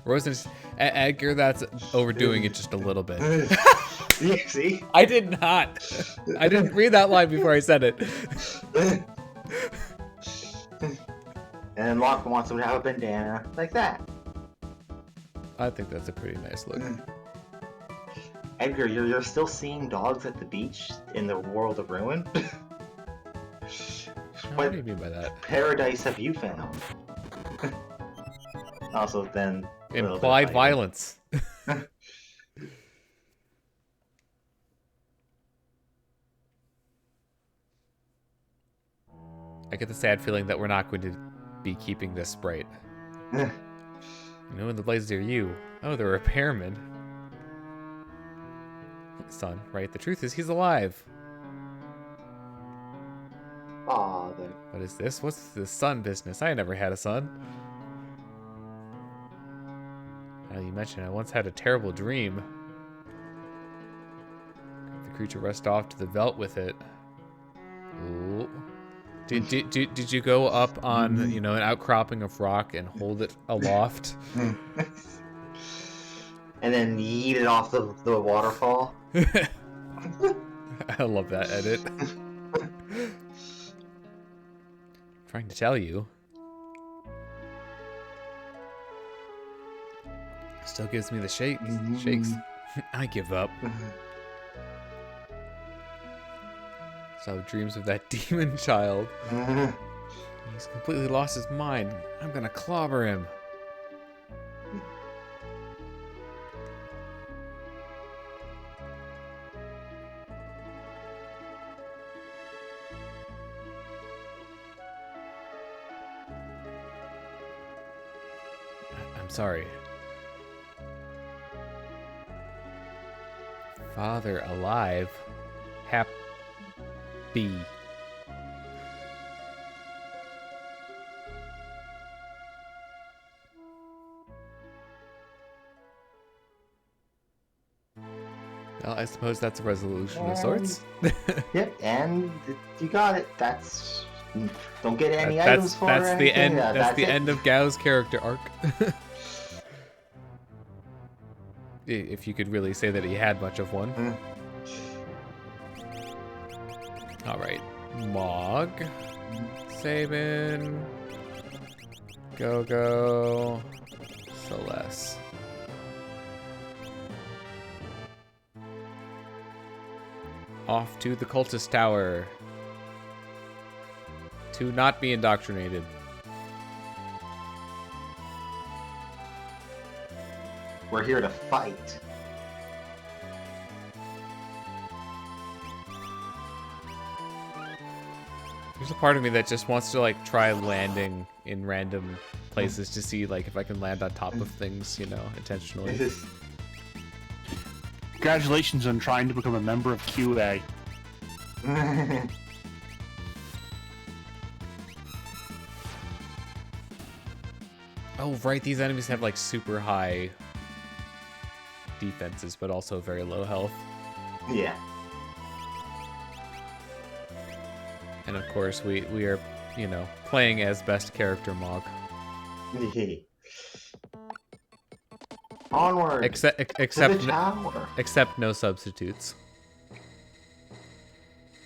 Rosen's Edgar. That's overdoing it just a little bit. Yeah, see? I did not. I didn't read that line before I said it. And Locke wants him to have a bandana like that. I think that's a pretty nice look. Edgar, you're still seeing dogs at the beach in the world of Ruin? What do you mean by that? Paradise have you found? Also, then a little bit of Implied fighting. violence. I get the sad feeling that we're not going to be keeping this sprite. You know, in the blazes are you. Oh, the repairman. Son, right? The truth is he's alive. Father. What is this? What's this son business? I never had a son. Now you mentioned I once had a terrible dream. The creature rushed off to the Veldt with it. Ooh. Did you go up on, you know, an outcropping of rock and hold it aloft? And then yeet it off the waterfall. I love that edit. Trying to tell you. Still gives me the shakes. I give up. So dreams of that demon child. He's completely lost his mind. I'm gonna clobber him. I'm sorry. Father alive. Happy. Well, I suppose that's a resolution of sorts. Yep, and you got it. That's don't get any That's items for that's or the anything. end. That's the it. end of Gao's character arc. If you could really say that he had much of one. All right, Mog, Sabin, Go-Go, Celeste. Off to the Cultist Tower. To not be indoctrinated. We're here to fight. There's a part of me that just wants to like try landing in random places to see like if I can land on top of things, you know, intentionally. Congratulations on trying to become a member of QA. Oh, right, these enemies have like super high defenses, but also very low health. Yeah. And of course, we are you know, playing as best character Mog. Onward. Except to the tower. except no substitutes.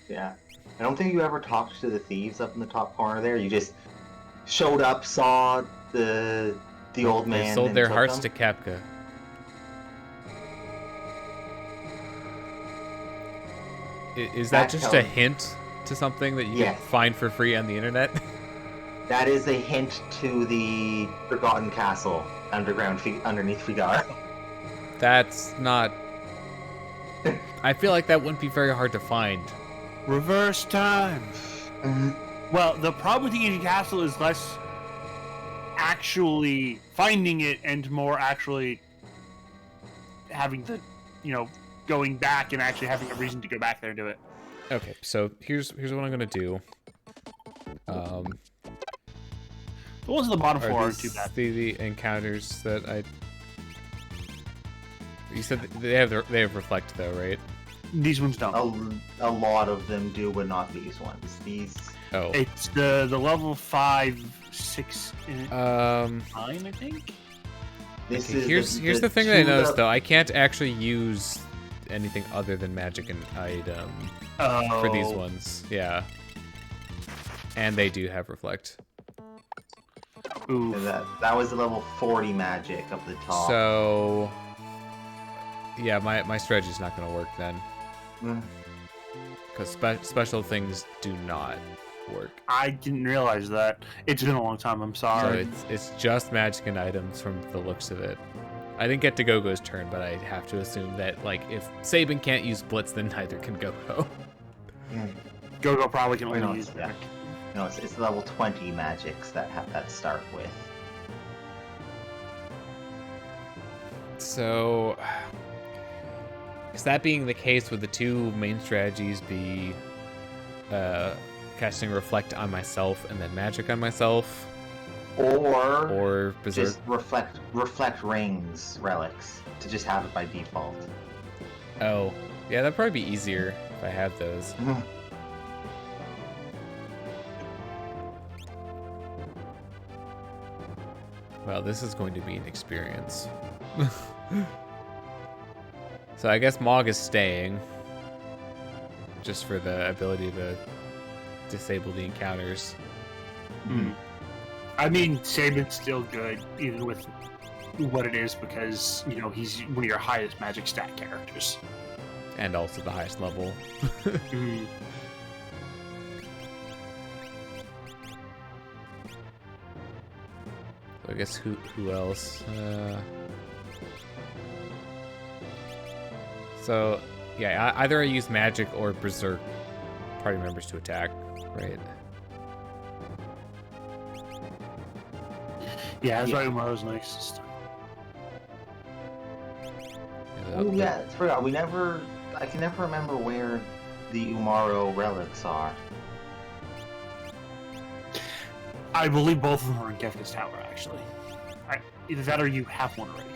Yeah. I don't think you ever talked to the thieves up in the top corner there. You just showed up, saw the old man. They sold and their took hearts them. to Kepka. Is that That just tells- a hint to something that you Yes. can find for free on the internet? That is a hint to the Forgotten Castle underneath Figaro. That's not... I feel like that wouldn't be very hard to find. Reverse time. Well, the problem with the ancient castle is less actually finding it and more actually having the, going back and actually having a reason to go back there and do it. Okay, so here's what I'm gonna do. The ones on the bottom floor Are aren't too these bad. the encounters that I... You said that they have reflect though, right? These ones don't. A lot of them do, but not these ones. These. Oh. It's the level 5, 6, and 9, I think. This Okay, is here's the thing that I two noticed though. I can't actually use anything other than magic and item for these Oh. ones. Yeah. And they do have reflect. Ooh. That was the level 40 magic up the top. So yeah, my strategy's not gonna work then. Because special things do not work. I didn't realize that. It's been a long time. I'm So sorry. it's just magic and items from the looks of it. I didn't get to Gogo's turn, but I have to assume that like if Sabin can't use Blitz, then neither can Gogo. Go probably can Wait, no, only use yeah. No, it's level 20 magics that have that start with. So, is that being the case, would the two main strategies be casting Reflect on myself and then Magic on myself? Or Berserk? just reflect rings, relics, to just have it by default. Oh, yeah, that'd probably be easier if I had those. Well, this is going to be an experience. So I guess Mog is staying, just for the ability to disable the encounters. I mean, Sabin's still good, even with what it is, because, he's one of your highest magic stat characters. And also the highest level. So I guess who else? So yeah, either I use magic or berserk party members to attack, right? Yeah, that's why Umaro's nicest. Oh yeah, I forgot. I can never remember where the Umaro relics are. I believe both of them are in Kefka's tower, actually. Either that or you have one already.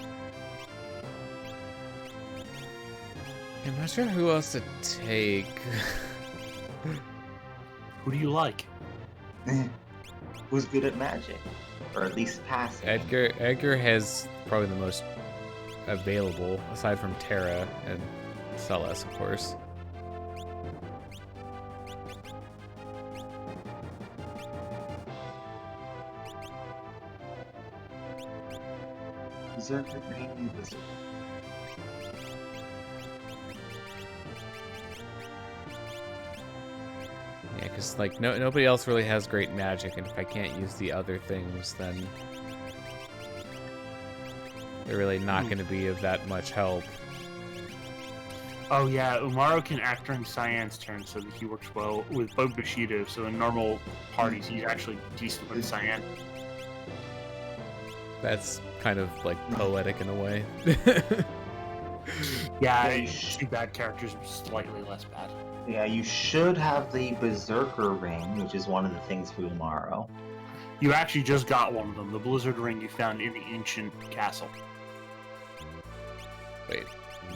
I'm not sure who else to take. Who do you like? Who's good at magic, or at least passing? Edgar has probably the most available, aside from Terra and Celes, of course. Berserker Ring, Berserker. Yeah, because like nobody else really has great magic, and if I can't use the other things, then they're really not going to be of that much help. Oh yeah, Umaro can act during Cyan's turn so that he works well with both Bushido, so in normal parties he's actually decent with Cyan. That's kind of like poetic in a way. Yeah, two bad characters are slightly less bad. Yeah, you should have the Berserker Ring, which is one of the things for Umaro. You actually just got one of them, the Blizzard Ring you found in the ancient castle. Wait,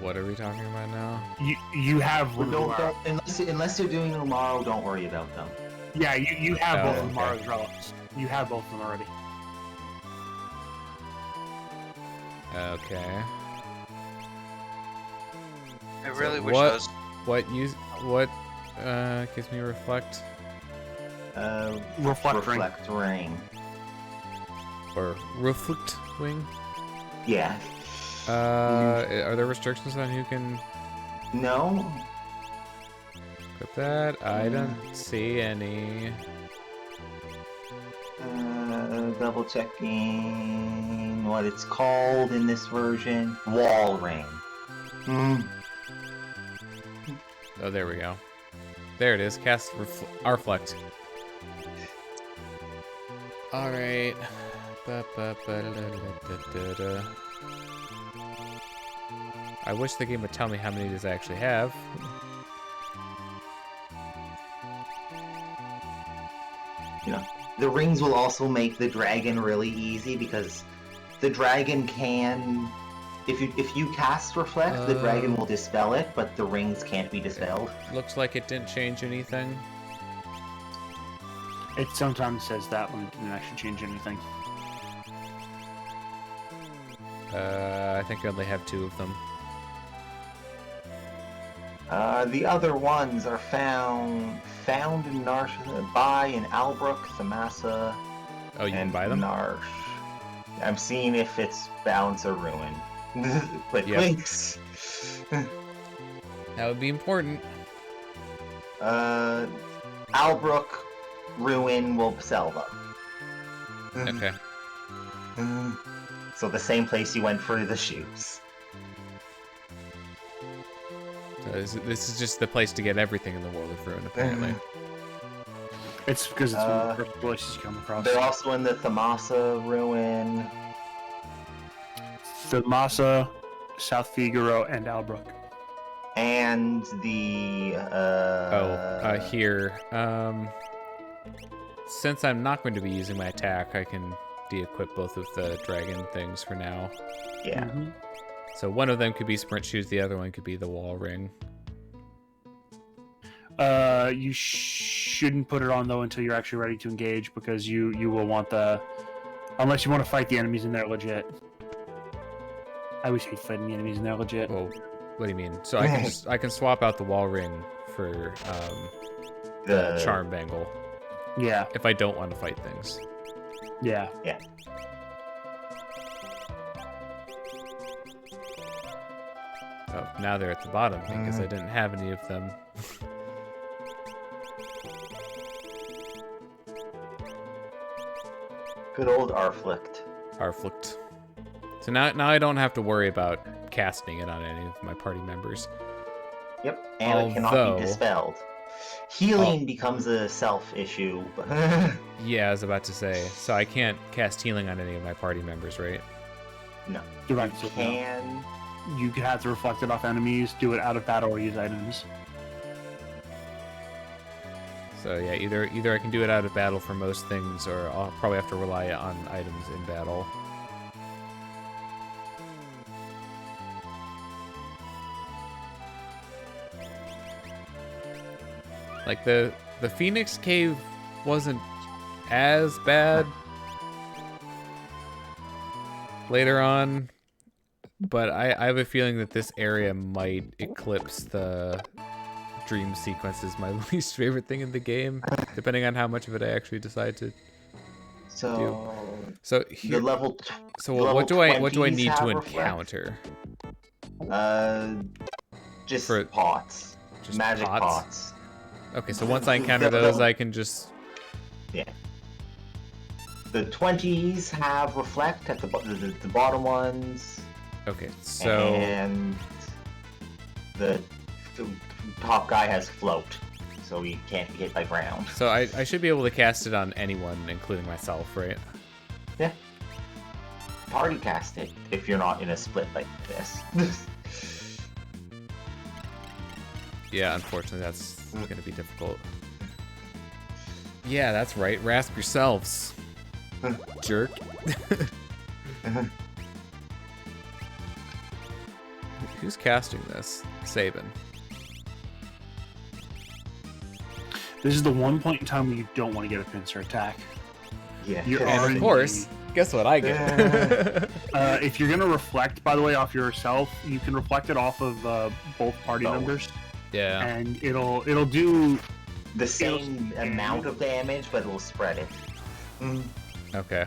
what are we talking about now? You have one of Don't, Umaro. unless you're doing Umaro, don't worry about them. Yeah, you have both of them okay. already developed. You have both of them already. Okay. I really So wish I was. What gives me reflect? Reflect ring. Reflect ring. Or reflect wing? Yeah. Are there restrictions on who can No. equip that? I don't see any. Double checking what it's called in this version. Wall ring. Oh, there we go. There it is. Cast Reflect. All right. I wish the game would tell me how many does I actually have. You know, the rings will also make the dragon really easy because the dragon can. If you cast Reflect, the dragon will dispel it, but the rings can't be dispelled. Looks like it didn't change anything. It sometimes says that when it didn't actually change anything. I think I only have 2 of them. The other ones are found in Narsh, by in Albrook, Thamasa, Oh, you can and buy them? Narsh. I'm seeing if it's Balance or Ruin. Click Yep. links. That would be important. Albrook, Ruin will sell them. Okay. So the same place you went for the shoes. So this is just the place to get everything in the World of Ruin, apparently. It's because it's one of the first places you come across. They're also in the Thamasa Ruin. The Masa, South Figaro, and Albrook. And the Here. Since I'm not going to be using my attack, I can de-equip both of the dragon things for now. Yeah. Mhm. So one of them could be sprint shoes, the other one could be the wall ring. You shouldn't put it on though until you're actually ready to engage, because you will want the, unless you want to fight the enemies in there legit. I always hate fighting the enemies in there legit. Well, what do you mean? So I can swap out the wall ring for the charm bangle Yeah, if I don't want to fight things. yeah. Oh, now they're at the bottom because I didn't have any of them. Good old Arflict. Arflict. So now I don't have to worry about casting it on any of my party members. Yep, and it cannot Although- be dispelled. Healing becomes a self issue. Yeah, I was about to say. So I can't cast healing on any of my party members, right? No. You're right. You can. You can have to reflect it off enemies, do it out of battle, or use items. So yeah, either I can do it out of battle for most things, or I'll probably have to rely on items in battle. Like the Phoenix Cave wasn't as bad later on, but I have a feeling that this area might eclipse the dream sequence is my least favorite thing in the game, depending on how much of it I actually decide to. So So the here, level. so level what do I 20s need to have reflect? encounter? Just For- pots. Just Magic pots? pots. Okay, so once I encounter those, I can just. Yeah. The 20s have reflect at the bottom ones, Okay, so and the top guy has float, so he can't be hit by ground. so I should be able to cast it on anyone, including myself, right? Yeah. Party cast it if you're not in a split like this. Yeah, unfortunately, that's gonna be difficult. Yeah, that's right. Rasp yourselves, jerk. Who's casting this? Sabin. This is the one point in time where you don't want to get a pincer attack. Yeah. You're And already- of course, guess what I get? If you're gonna reflect, by the way, off yourself, you can reflect it off of both party Both. members, Yeah. and it'll do. The same amount of damage, but it'll spread it. Okay.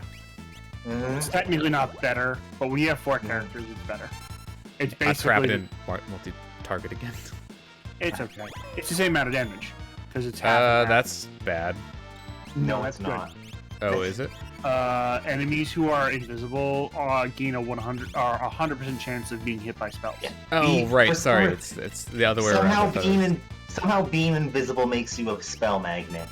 It's technically not better, but when you have 4 characters, it's better. It's I crap it basically. in multi-target again. It's okay. It's the same amount of damage because it's half. and half. That's bad. No, that's it's not. Oh, is it? Enemies who are invisible gain a 100% chance of being hit by spells. Yeah. Oh, right. for Sorry, some- it's the other way Somehow around. being invisible makes you a spell magnet.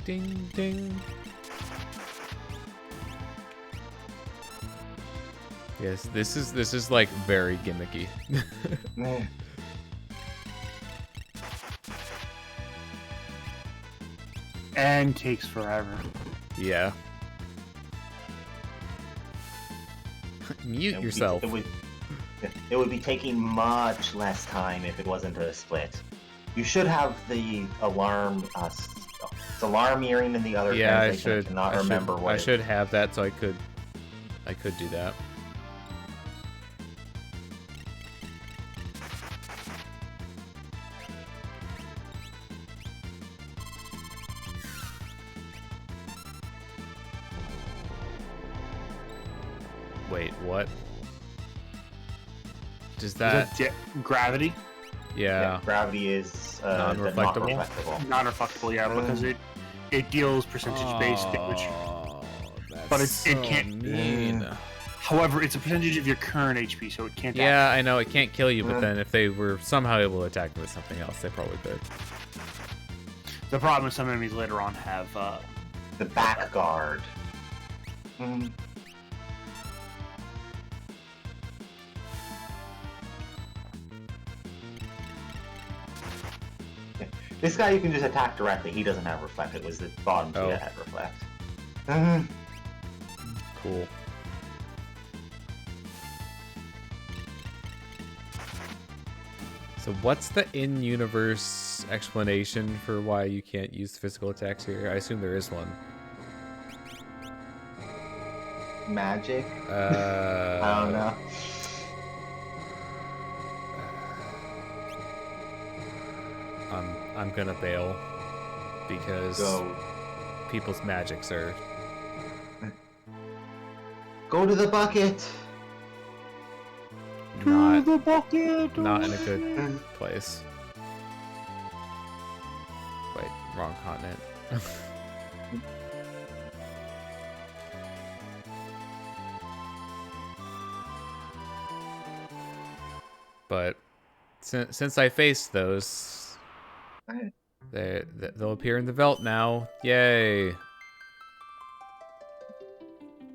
Ding ding. Yes, this is like very gimmicky. And takes forever. Yeah. Mute yourself. It would be taking much less time if it wasn't a split. You should have the alarm. It's alarm earring in the other. Yeah, I translation. should. cannot remember what. I should have that, so I could do that. Wait, what? Does that? Gravity? Yeah. Gravity is Non-reflectable? non-reflectable. Non-reflectable, yeah, because it deals percentage-based damage. That's But it so can't- mean. However, it's a percentage of your current HP, so it can't. Yeah, I know it can't kill you, but then if they were somehow able to attack you with something else, they probably could. The problem is some enemies later on have. The back guard. Mm. This guy you can just attack directly. He doesn't have reflect. It was the bottom two that had reflect. Cool. So what's the in-universe explanation for why you can't use physical attacks here? I assume there is one. Magic? I don't know. I'm gonna bail because Go. people's magics are Go to the bucket! not the bucket. not in a good place. Wait, wrong continent. But since I faced those, they'll appear in the Veldt now. Yay!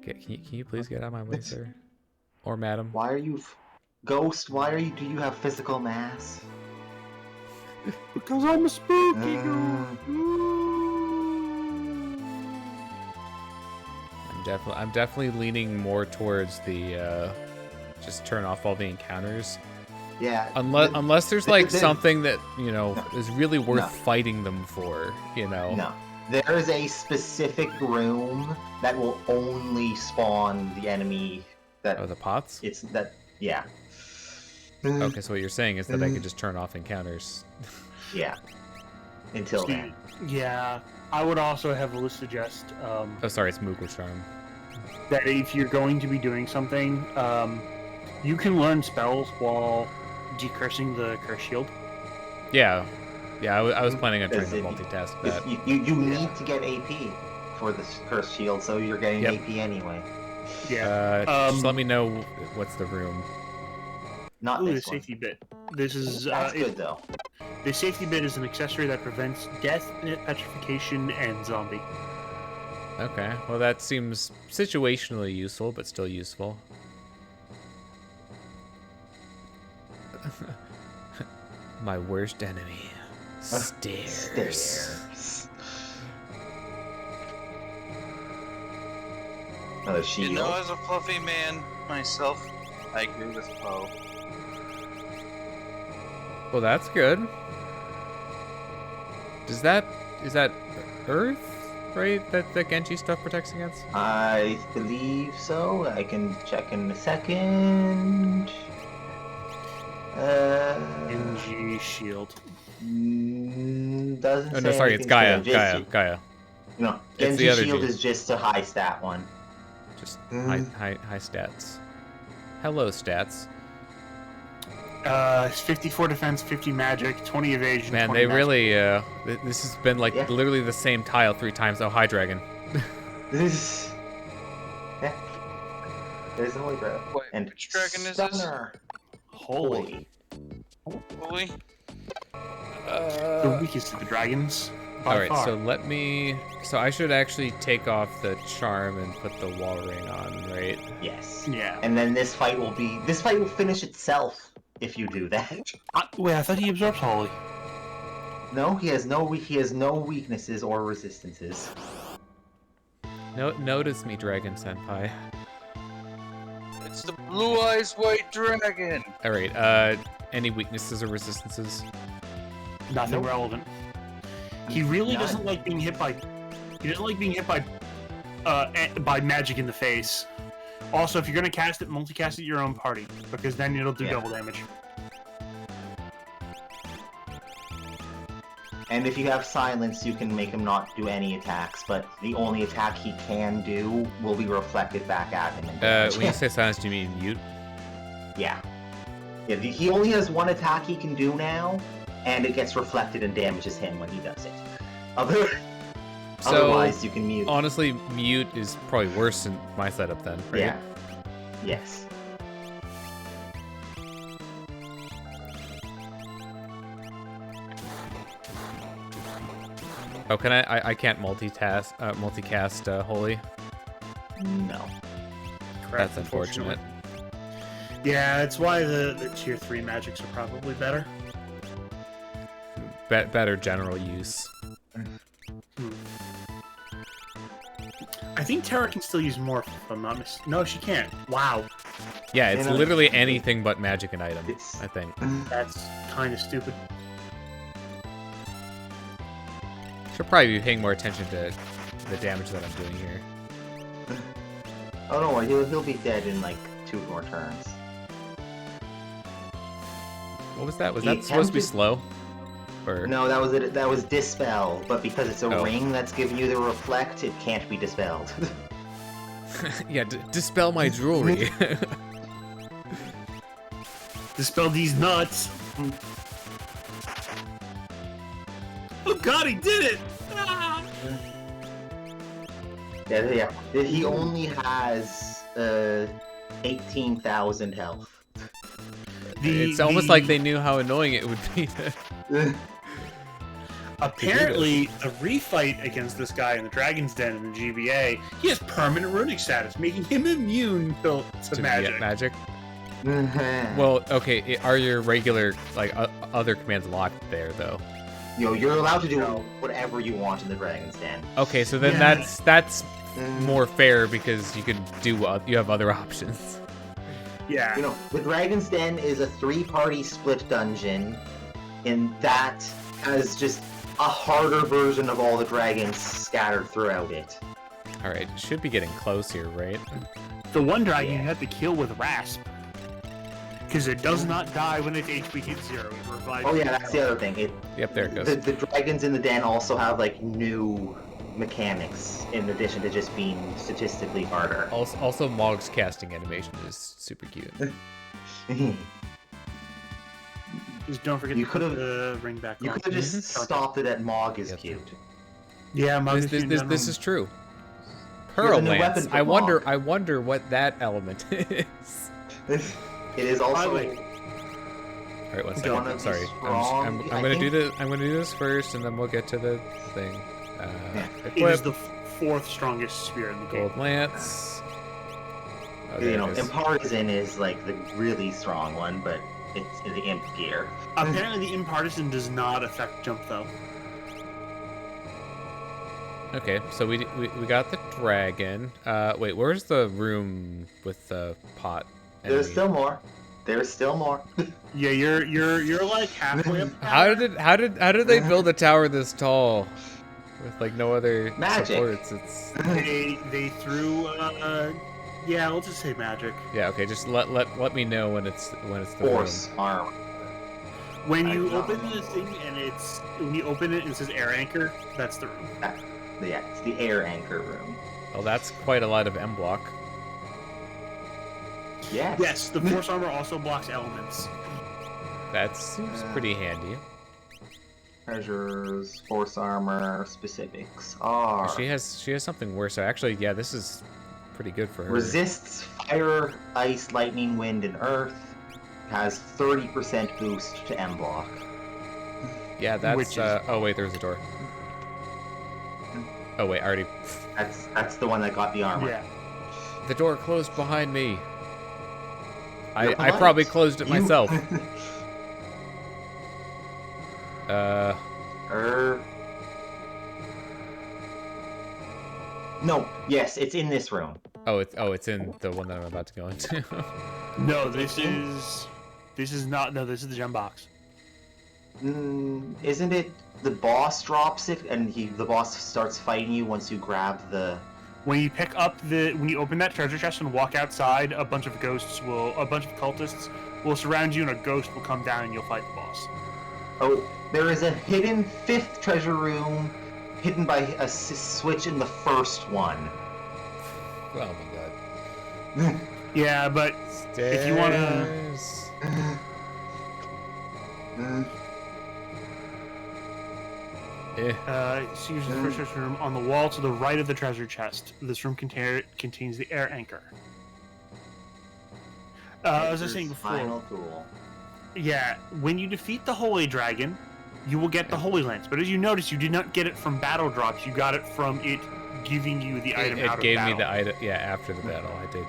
Okay, can you please get out of my way, sir? Or madam? Why are you... Ghost, do you have physical mass? Because I'm a spooky I'm definitely leaning more towards the just turn off all the encounters. Yeah. Unless there's like then- something that, you know, is really worth No. fighting them for, you know. No. There is a specific room that will only spawn the enemy that... Oh, the pots? It's that... Yeah. Okay, so what you're saying is that I could just turn off encounters. Yeah. Until then. Yeah, I would also heavily suggest Oh, sorry, it's Moogle Charm. that if you're going to be doing something, you can learn spells while decursing the curse shield. Yeah. Yeah, I was planning on trying Is to it- multitask that. You need to get AP for this cursed shield, so you're getting Yep. AP anyway. Yeah. Just let me know what's the room. Not Ooh, the this one. safety bit. This is That's good though. the safety bit is an accessory that prevents death, petrification, and zombie. Okay, well that seems situationally useful, but still useful. My worst enemy. Stairs. Stairs. Another shield. You know, as a fluffy man myself, I agree with Poe. Well, that's good. Is that Earth, right? That the Genji stuff protects against? I believe so. I can check in a second. NG shield. Doesn't Oh say no, sorry, it's anything Gaia. today. Gaia. No, It's the Genji other shield G. is just a high stat one. Just high stats. Hello, stats. 54 defense, 50 magic, 20 evasion. Man, 20 they magic. really this has been like Yeah. literally the same tile 3 times. Oh, hi, dragon. This. Yeah. There's the holy grail. Wait, And which dragon is this? Stunner. Holy. Holy? The weakest of the dragons. by All right, far. so let me. So I should actually take off the charm and put the wall ring on, right? Yes. Yeah. And then this fight will finish itself if you do that. Wait, I thought he absorbs holy. No, he has no weaknesses or resistances. Notice me, Dragon Senpai. It's the blue eyes white dragon! All right. Any weaknesses or resistances? Nothing Nope. relevant. He really None. doesn't like being hit by. He doesn't like being hit by magic in the face. Also, if you're gonna cast it, multicast it your own party, because then it'll do Yeah. double damage. And if you have silence, you can make him not do any attacks, but the only attack he can do will be reflected back at him. And damage. When you say silence, do you mean mute? Yeah. Yeah, he only has one attack he can do now, and it gets reflected and damages him when he does it. Otherwise, you can mute. Honestly, mute is probably worse in my setup then, right? Yeah. Yes. Oh, can I can't multicast Holy? No. That's unfortunate. Yeah, that's why the tier 3 magics are probably better. Better general use. I think Terra can still use morph, if I'm not mistaken. No, she can't. Wow. Yeah, it's You know, literally anything but magic and item, It's- I think. That's kind of stupid. Should probably be paying more attention to the damage that I'm doing here. Oh, don't worry, he'll be dead in like 2 more turns. What was that? Was He that supposed to be attempted- slow? Or No, that was it. That was dispel, but because it's a Oh. ring that's giving you the reflect, it can't be dispelled. yeah, dispel my jewelry. Dispel these nuts. Oh god, he did it! Ah! Yeah. He only has 18,000 health. It's almost like they knew how annoying it would be. Apparently, the refight against this guy in the Dragon's Den in the GBA, he has permanent runic status, making him immune to magic. Magic. Well, okay. Are your regular other commands locked there though? You're allowed to do whatever you want in the Dragon's Den. Okay, so then Yeah. that's more fair because you can do you have other options. Yeah. You know, the Dragon's Den is a 3-party split dungeon, and that has just a harder version of all the dragons scattered throughout it. All right, should be getting close here, right? The one dragon you have to kill with rasp. Because it does not die when its HP hits 0. It revives. Oh yeah, that's the other thing. Yep, there it goes. The dragons in the den also have like new mechanics in addition to just being statistically harder. Also, Mog's casting animation is super cute. Just don't forget You to put could've- the ring back You on. could have just stopped it at Mog is Yep. cute. Yeah, Mug This is true. Here's Pearl a new Lance. weapon for I wonder. Mog. I wonder what that element is. It is By the also. way, All right, one Don't wanna second. be Sorry. strong. I'm I gonna think- do this. I'm gonna do this first, and then we'll get to the thing. it is Equip the 4th strongest spear in the game. gold lance. Oh, there You know, it is. Impartisan is like the really strong one, but it's in the imp gear. Apparently, the impartisan does not affect jump though. Okay, so we got the dragon. Wait, where's the room with the pot? There's enemy? still more. There's still more. Yeah, you're like halfway up. the How tower. did they build a tower this tall with like no other Magic. supports? It's They threw yeah, let's just say magic. yeah. Okay, just let me know when it's the Force armor. When I you know. open the thing and when you open it and it says air anchor, that's the room. Yeah, it's the air anchor room. room. Oh, that's quite a lot of M block. Yes. Yes, the force armor also blocks elements. That seems pretty handy. Treasures, force armor, specifics are She has something worse. So actually, yeah, this is pretty good for her. resists fire, ice, lightning, wind, and earth. Has 30% boost to M block. Yeah, that's. Which is- Oh wait, there's a door. Oh wait, I already. That's the one that got the armor. Yeah. The door closed behind me. You're I polite. probably closed it You- myself. No, yes, it's in this room. it's in the one that I'm about to go into. No, this is not. No, this is the gem box. Isn't it the boss drops it and the boss starts fighting you once you grab the... When you pick up when you open that treasure chest and walk outside, a bunch of cultists will surround you, and a ghost will come down, and you'll fight the boss. Oh, there is a hidden 5th treasure room hidden by a switch in the first one. Oh my god. Yeah, but if you wanna- Stairs. so use the first treasure room on the wall to the right of the treasure chest. This room contains the air anchor. As I was saying before, Final tool. yeah, when you defeat the Holy Dragon, you will get the Holy Lance. But as you notice, you did not get it from battle drops. You got it from it giving you the item out It of gave battle. me the item. Yeah, after the battle, I did.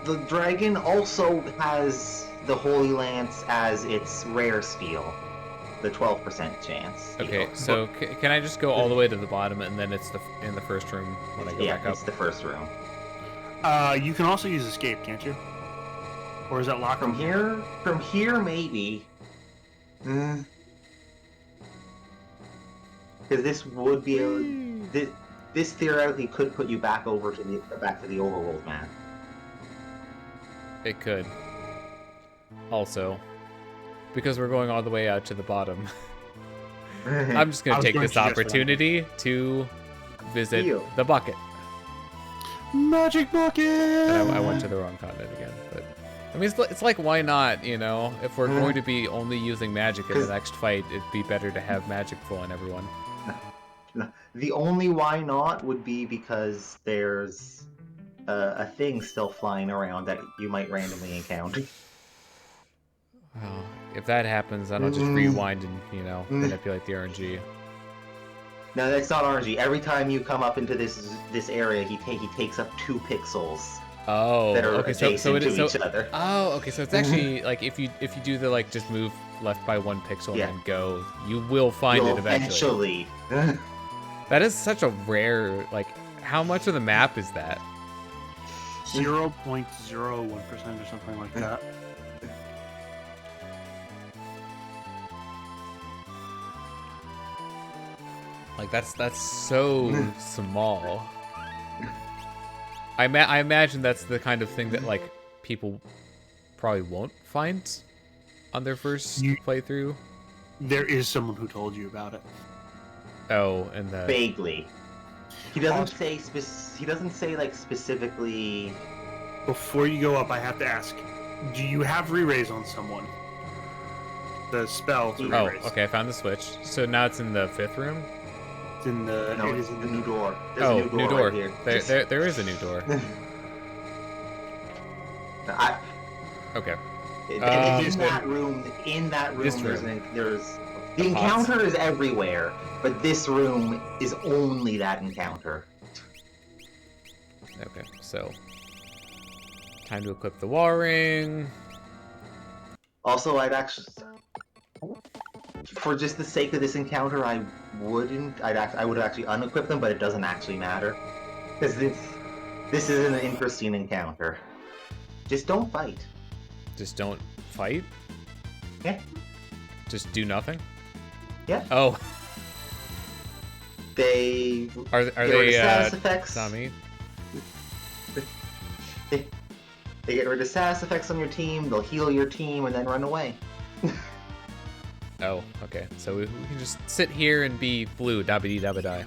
The dragon also has the Holy Lance as its rare steal. The 12% chance. steal. Okay, so can I just go all the way to the bottom and then it's in the first room when I go Yeah, back up? it's the first room. You can also use escape, can't you? Or is that locked From here, maybe. Because this would be this theoretically could put you back over to the overworld map. It could. Also, because we're going all the way out to the bottom, I'm just I gonna was take going this to just opportunity to visit Deal. the bucket. Magic bucket. And I went to the wrong continent again, but I mean, it's like why not? You know, if we're going to be only using magic in the next fight, it'd be better to have magic full on everyone. The only why not would be because there's a thing still flying around that you might randomly encounter. Oh, if that happens, then I'll just rewind and manipulate the RNG. No, that's not RNG. Every time you come up into this area, he takes up 2 pixels Oh, that are okay. adjacent So it to is. each So, other. oh, okay. So it's actually like if you do the just move left by 1 pixel Yeah. and then go, you will find You'll it eventually. That is such a rare. How much of the map is that? 0.01% or something like that. That's so small. I imagine that's the kind of thing that people probably won't find on their first playthrough. There is someone who told you about it. Oh, and the Vaguely. He doesn't say specifically. Before you go up, I have to ask: do you have re-raise on someone? The spell to oh, re-raise. okay. I found the switch. So now it's in the 5th room. It's in the. No, it it's is in the new door. There's Oh, a new door. right here. Just- There is a new door. I- Okay. in this that room, This there's room. the The pots. encounter is everywhere, but this room is only that encounter. Okay. So time to equip the wall ring. Also, I'd actually, for just the sake of this encounter, I would actually unequip them, but it doesn't actually matter because this is an interesting encounter. Just don't fight. Just don't fight? Yeah. Just do nothing? Yeah. Oh, They are get rid they of status effects. Sami? They get rid of status effects on your team. They'll heal your team and then run away. Oh, okay. So we can just sit here and be blue, dabba dabba die.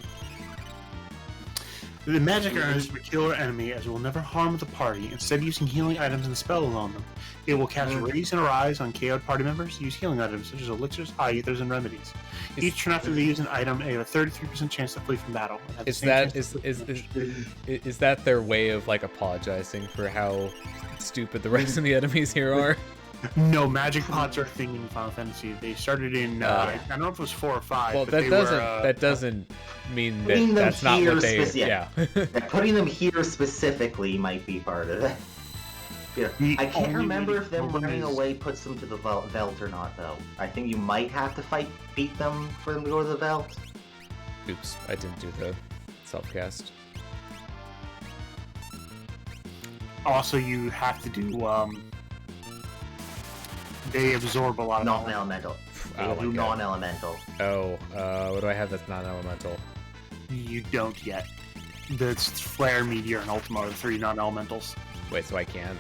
The magic earns will kill our enemy as it will never harm the party, instead using healing items and spells on them. It will cast Raise and Arise on KO'd party members, use healing items such as elixirs, high ethers, and remedies. Each turn after they use an item, they have a 33% chance to flee from battle. And have the Is same that chance to flee from is that their way of like apologizing for how stupid the rest of the enemies here are? No, magic pods are a thing in Final Fantasy. They started in I don't know if it was 4 or 5. Well, but that they doesn't were, that doesn't mean putting that them that's not here what they. yeah. Putting them here specifically might be part of it. Yeah. The I can't only remember way if them to kill them running is- away puts them to the Veldt or not, though. I think you might have to beat them for them to go to the Veldt. Oops, I didn't do the self-cast. Also, you have to do. They absorb a lot of. Non-elemental. They Oh my do God. non-elemental. Oh, what do I have that's non-elemental? You don't yet. That's Flare, Meteor, and Ultima are the 3 non-elementals. Wait, so I can't?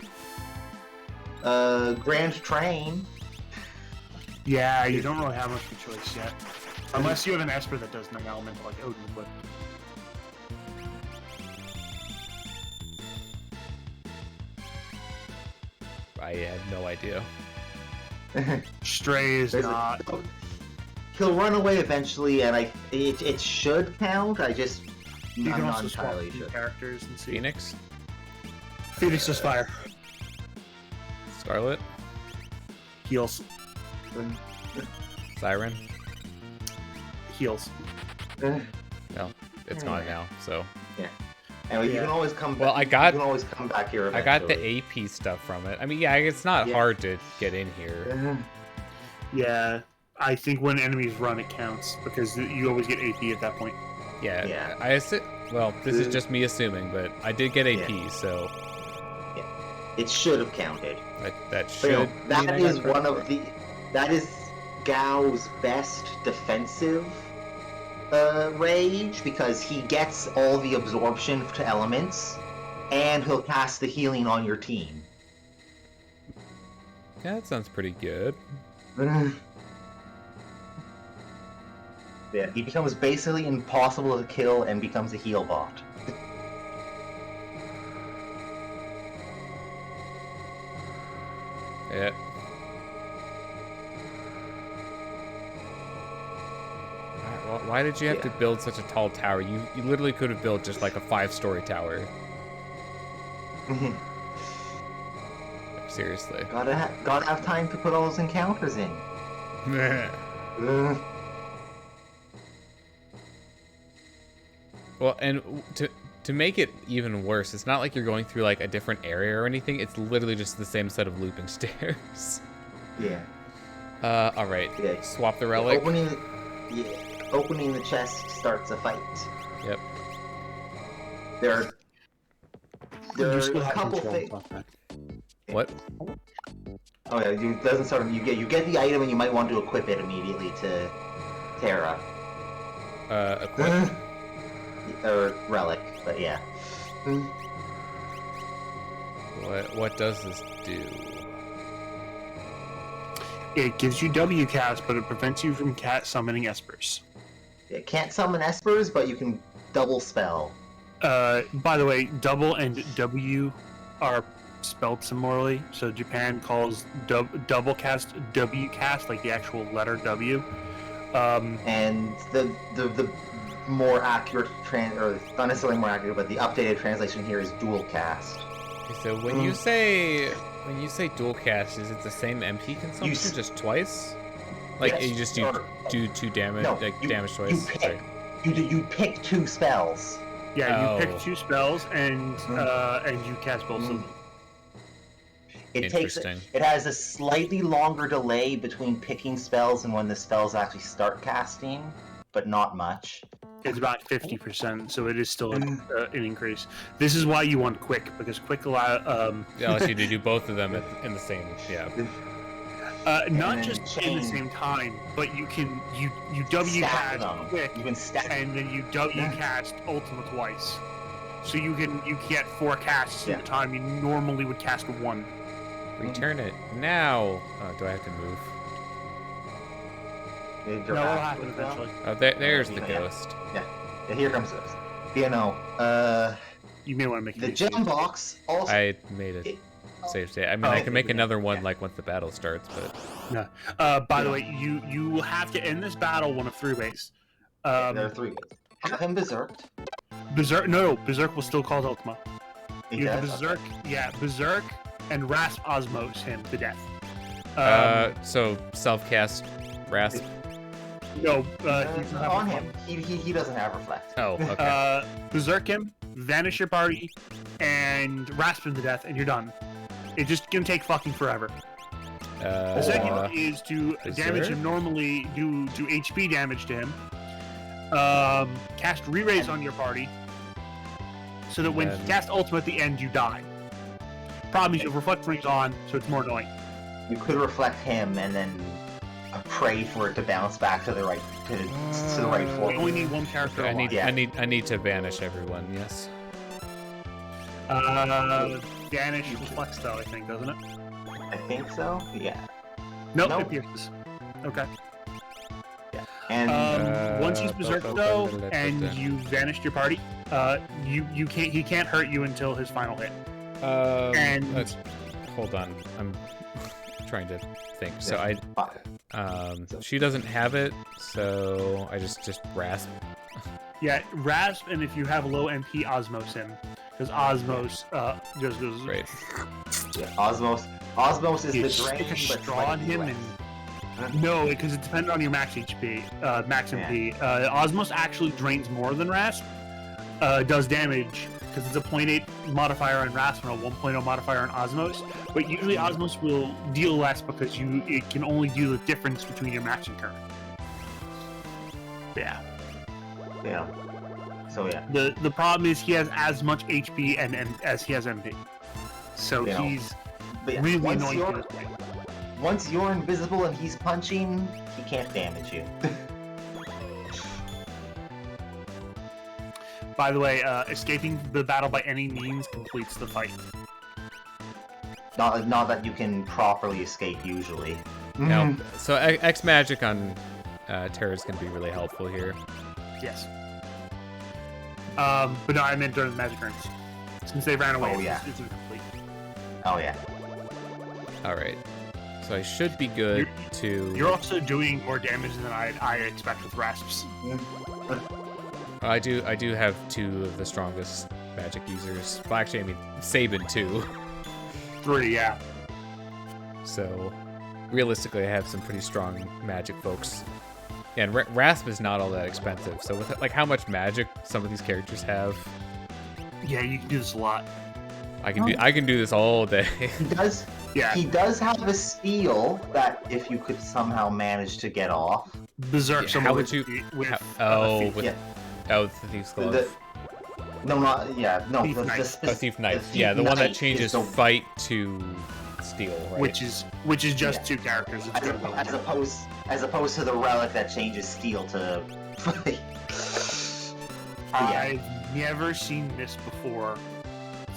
Grand Train. Yeah, you don't really have much of a choice yet. Unless you have an Esper that does non-elemental like Odin would. I had no idea. Stray is There's a- not. He'll run away eventually, and it should count. I'm You can not also swap entirely two sure. characters and see. Phoenix? Phoenix does fire. Scarlet? Heals. Siren? Heals. No, it's gone now, so. Anyway, you Yeah. can always come back. Well, I got- You can always come back here I eventually. got the AP stuff from it. I mean, yeah, it's not Yeah. hard to get in here. Yeah, I think when enemies run, it counts because you always get AP at that point. Yeah, Yeah. well, this is just me assuming, but I did get AP, so It should have counted. that But, should. you know, mean that I is got one of credit. that is Gao's best defensive rage, because he gets all the absorption to elements, and he'll cast the healing on your team. Yeah, that sounds pretty good. Yeah, he becomes basically impossible to kill and becomes a heal bot. Yeah. Why did you have to build such a tall tower? You literally could have built just like a 5-story tower. Seriously. Gotta have time to put all those encounters in. Well, and to make it even worse, it's not like you're going through like a different area or anything. It's literally just the same set of looping stairs. Yeah. All right. Yeah. Swap the relic. Opening the chest starts a fight. Yep. There You are still a have couple control things. of that. What? Oh yeah, you doesn't start. You get the item, and you might want to equip it immediately to Terra Equip. or relic. But yeah. What does this do? It gives you W cast, but it prevents you from summoning Espers. It can't summon Espers, but you can double spell. By the way, double and W are spelled similarly. So Japan calls double cast W cast, like the actual letter W. And the more accurate or not necessarily more accurate, but the updated translation here is dual cast. Okay, so when you say dual cast, is it the same MP consumption just twice? Like Yes, you just or- do 2 damage, No, like you- damage twice. you Sorry. You pick 2 spells. Yeah, you Oh. pick 2 spells and you cast both of them. It Interesting. has a slightly longer delay between picking spells and when the spells actually start casting. but not much. It's about 50%, so it is still an increase. This is why you want quick, because quick allow It allows you to do both of them in the same. Yeah. not just in the same time, but you can you W Stack cast them. quick, You can stack. and then you W cast ultimate twice. So you get 4 casts at the time you normally would cast 1. Return it now. Oh, do I have to move? Did No, your it'll ass happen look well? eventually. Oh, there's the Yeah. ghost. Yeah, here comes this. You know, You may want to make the it gem box also. I made a save state. I mean, I can make another one like once the battle starts, but By the way, you will have to end this battle one of 3 ways. There are 3 ways. Have him berserked. Berserk. No, Berserk will still call Ultima. He You have does? Berserk. Yeah, Berserk and Rasp Osmos him to death. so self-cast Rasp. No, It's on him. He doesn't have reflect. Oh, okay. Berserk him, vanish your party, and rasp him to death, and you're done. It's just gonna take fucking forever. The second one is to damage him normally, do HP damage to him. Cast re-raise on your party, so that when you cast ultimate at the end, you die. Problem is, your reflect rings on, so it's more annoying. You could reflect him and then pray for it to bounce back to the right to the right We form. only need 1 character I alive. need I need to banish everyone. Yes. Vanish reflects though, I think, doesn't it? I think so. Yeah. Nope, Nope. it pierces. Okay. And Once he's berserked though, and you vanished your party, he can't hurt you until his final hit. And- hold on, I'm trying to think. So fine. she doesn't have it, so I just rasp. Yeah, rasp, and if you have low MP, osmos him, because osmos just goes. Right. Yeah, Osmos is You the stick drain, a but straw on slightly him, less. and no, because it depends on your max HP, max MP. Osmos actually drains more than rasp. Does damage because it's a 0.8 modifier on rasp and a 1.0 modifier on osmos. But usually osmos will deal less because it can only do the difference between your max and current. Yeah. Yeah. So yeah. The problem is he has as much HP and as he has MP. So Yeah. he's But yeah, really once annoying. you're, to this point. once you're invisible and he's punching, he can't damage you. By the way, escaping the battle by any means completes the fight. not that you can properly escape usually. Now, so X magic on Terra is going to be really helpful here. Yes. But no, I meant during the magic turns. Since they ran away, Oh, yeah. it's incomplete. Oh yeah. All right. So I should be good to. You're also doing more damage than I expect with rasps. I do have 2 of the strongest magic users. Well, actually, I mean Sabin too. 3, yeah. So realistically, I have some pretty strong magic folks. And Rasp is not all that expensive. So with like how much magic some of these characters have, Yeah, you can do this a lot. I can do this all day. He does. Yeah. He does have a steal that if you could somehow manage to get off. Berserk Yeah, someone how would you? with With Yeah. the thief's glove. No, not yeah. No, Thief knife. A thief knife. thief Yeah, the one that knife changes is the- fight to steal, right? which is just 2 characters. It's good ability. as opposed to the relic that changes steel to. I've never seen this before.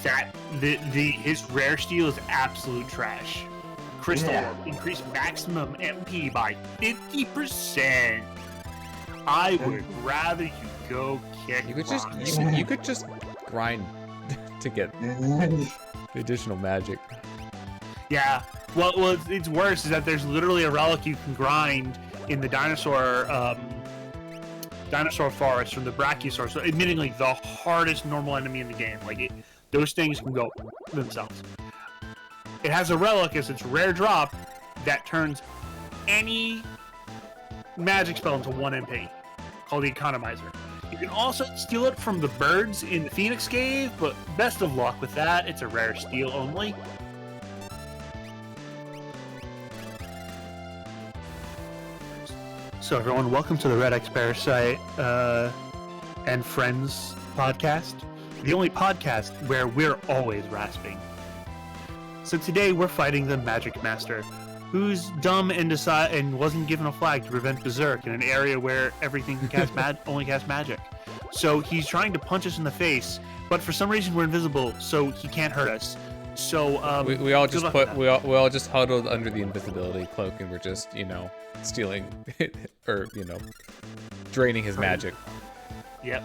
That his rare steel is absolute trash. Crystal Yeah. Orb, increase maximum MP by 50%. I would rather you go kick You could just rocks. you could just grind to get the additional magic. Yeah. Well, it's worse is that there's literally a relic you can grind in the dinosaur forest from the Brachiosaur. So, admittingly, the hardest normal enemy in the game. Like those things can go themselves. It has a relic as its rare drop that turns any magic spell into 1 MP, called the Economizer. You can also steal it from the birds in the Phoenix Cave, but best of luck with that. It's a rare steal only. So everyone, welcome to the Red X Parasite and Friends podcast, the only podcast where we're always rasping. So today we're fighting the Magic Master, who's dumb and wasn't given a flag to prevent Berserk in an area where everything can cast only casts magic. So he's trying to punch us in the face, but for some reason we're invisible, so he can't hurt us. So we all just we all just huddled under the invisibility cloak, and we're just stealing or draining his magic. Yep.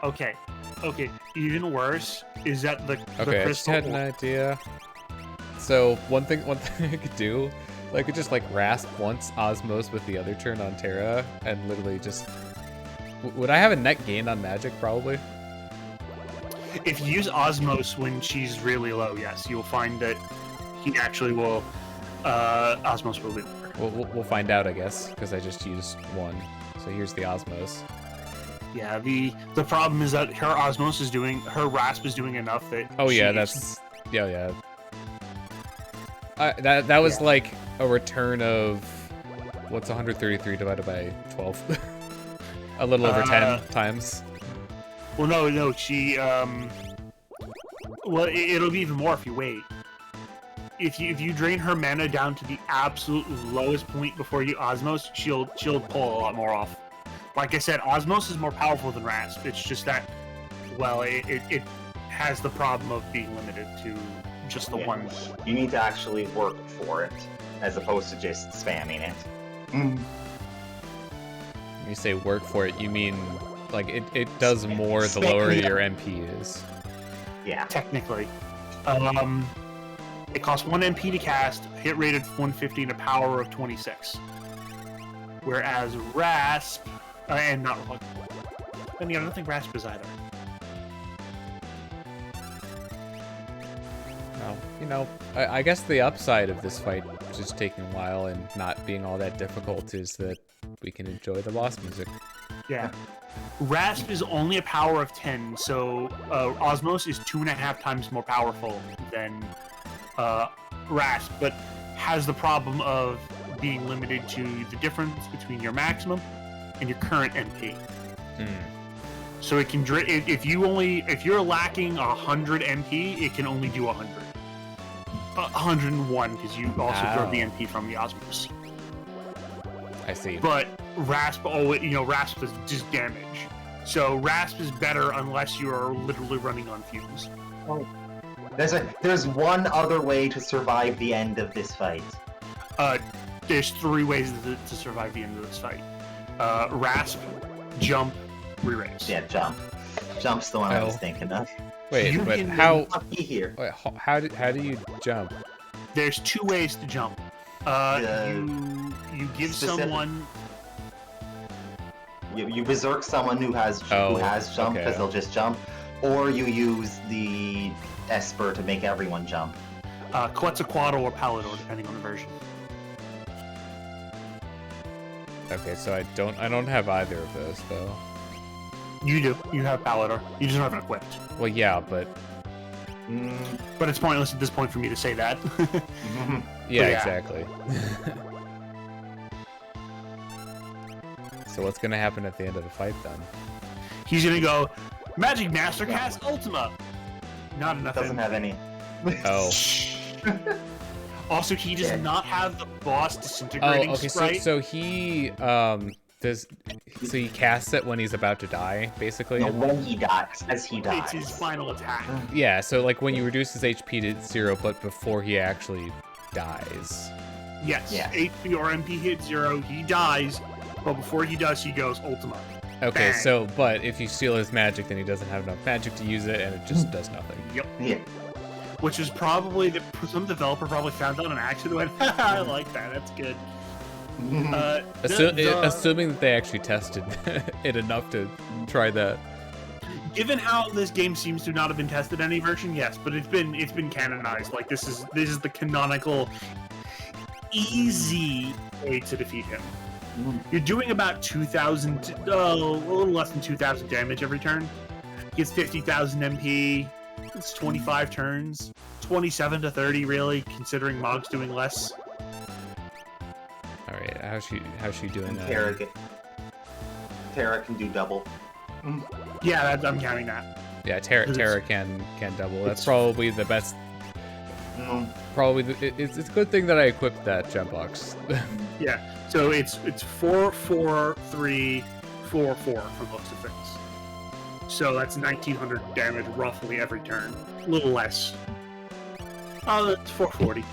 Okay. Even worse is that the Okay, I just crystal. had an idea. So one thing I could do, I could just rasp once Osmos with the other turn on Terra, and literally just. Would I have a net gain on magic? Probably. If you use Osmos when she's really low, yes, you'll find that he actually will. Osmos will be better. We'll find out, I guess, because I just used one. So here's the Osmos. Yeah, the problem is that her Osmos is doing, her Rasp is doing enough that. Oh yeah, yeah. That was like a return of what's 133 divided by 12? A little over 10 times. Well, no, she well, it'll be even more if you wait. If you drain her mana down to the absolute lowest point before you Osmos, she'll pull a lot more off. Like I said, Osmos is more powerful than Rasp. It's just that, well, it has the problem of being limited to just the one. You need to actually work for it, as opposed to just spamming it. When you say work for it, you mean it does more the lower your MP is. Yeah. Technically. It costs 1 MP to cast, hit rate of 150, and a power of 26. Whereas Rasp, and not. I mean, I don't think Rasp is either. No, I guess the upside of this fight just taking a while and not being all that difficult is that we can enjoy the boss music. Yeah. Rasp is only a power of 10, so Osmos is 2.5 times more powerful than Rasp, but has the problem of being limited to the difference between your maximum and your current MP. So it can if you're lacking 100 MP, it can only do 100. 101 because you also drove the MP from the Osmos. I see. But Rasp Rasp is just damage. So Rasp is better unless you are literally running on fumes. Oh. There's one other way to survive the end of this fight. There's 3 ways to survive the end of this fight. Rasp, jump, re-raise. Yeah, jump. Jump's the one I was thinking of. Wait, but how? Here. Wait, how do you jump? There's 2 ways to jump. You give someone. You berserk someone who has jump because they'll just jump, or you use the Esper to make everyone jump. Quetzalcoatl or Palador, depending on the version. Okay, so I don't have either of those though. You do. You have Palador. You just don't have it equipped. Well, yeah, but. But it's pointless at this point for me to say that. Yeah, exactly. So what's gonna happen at the end of the fight then? He's gonna go, Magic Master cast Ultima. Not enough. Doesn't have any. Oh. Also, he does not have the boss disintegrating sprite. So he does. So he casts it when he's about to die, basically. No, when he dies, as he dies. It's his final attack. Yeah. So when you reduce his HP to 0, but before he actually dies. Yes. Yeah. HP or MP hit 0, he dies, but before he does, he goes Ultima. Okay. Bang. So, but if you steal his magic, then he doesn't have enough magic to use it, and it just does nothing. Yep. Yeah. Which is probably some developer probably found out on accident. I like that. That's good. Assuming that they actually tested it enough to try that. Given how this game seems to not have been tested any version, yes, but it's been canonized. Like this is the canonical easy way to defeat him. You're doing about 2,000, a little less than 2,000 damage every turn. He gets 50,000 MP. It's 25 turns. 27 to 30, really, considering Mog's doing less. Alright. Wait, how's she doing And that? Terra can do double. Yeah, I'm counting that. Yeah, Terra can double. That's probably the best. Mm. Probably it's a good thing that I equipped that gem box. Yeah, so it's 4, 4, 3, 4, 4 for most of things. So that's 1900 damage roughly every turn. A little less. Oh, that's 440.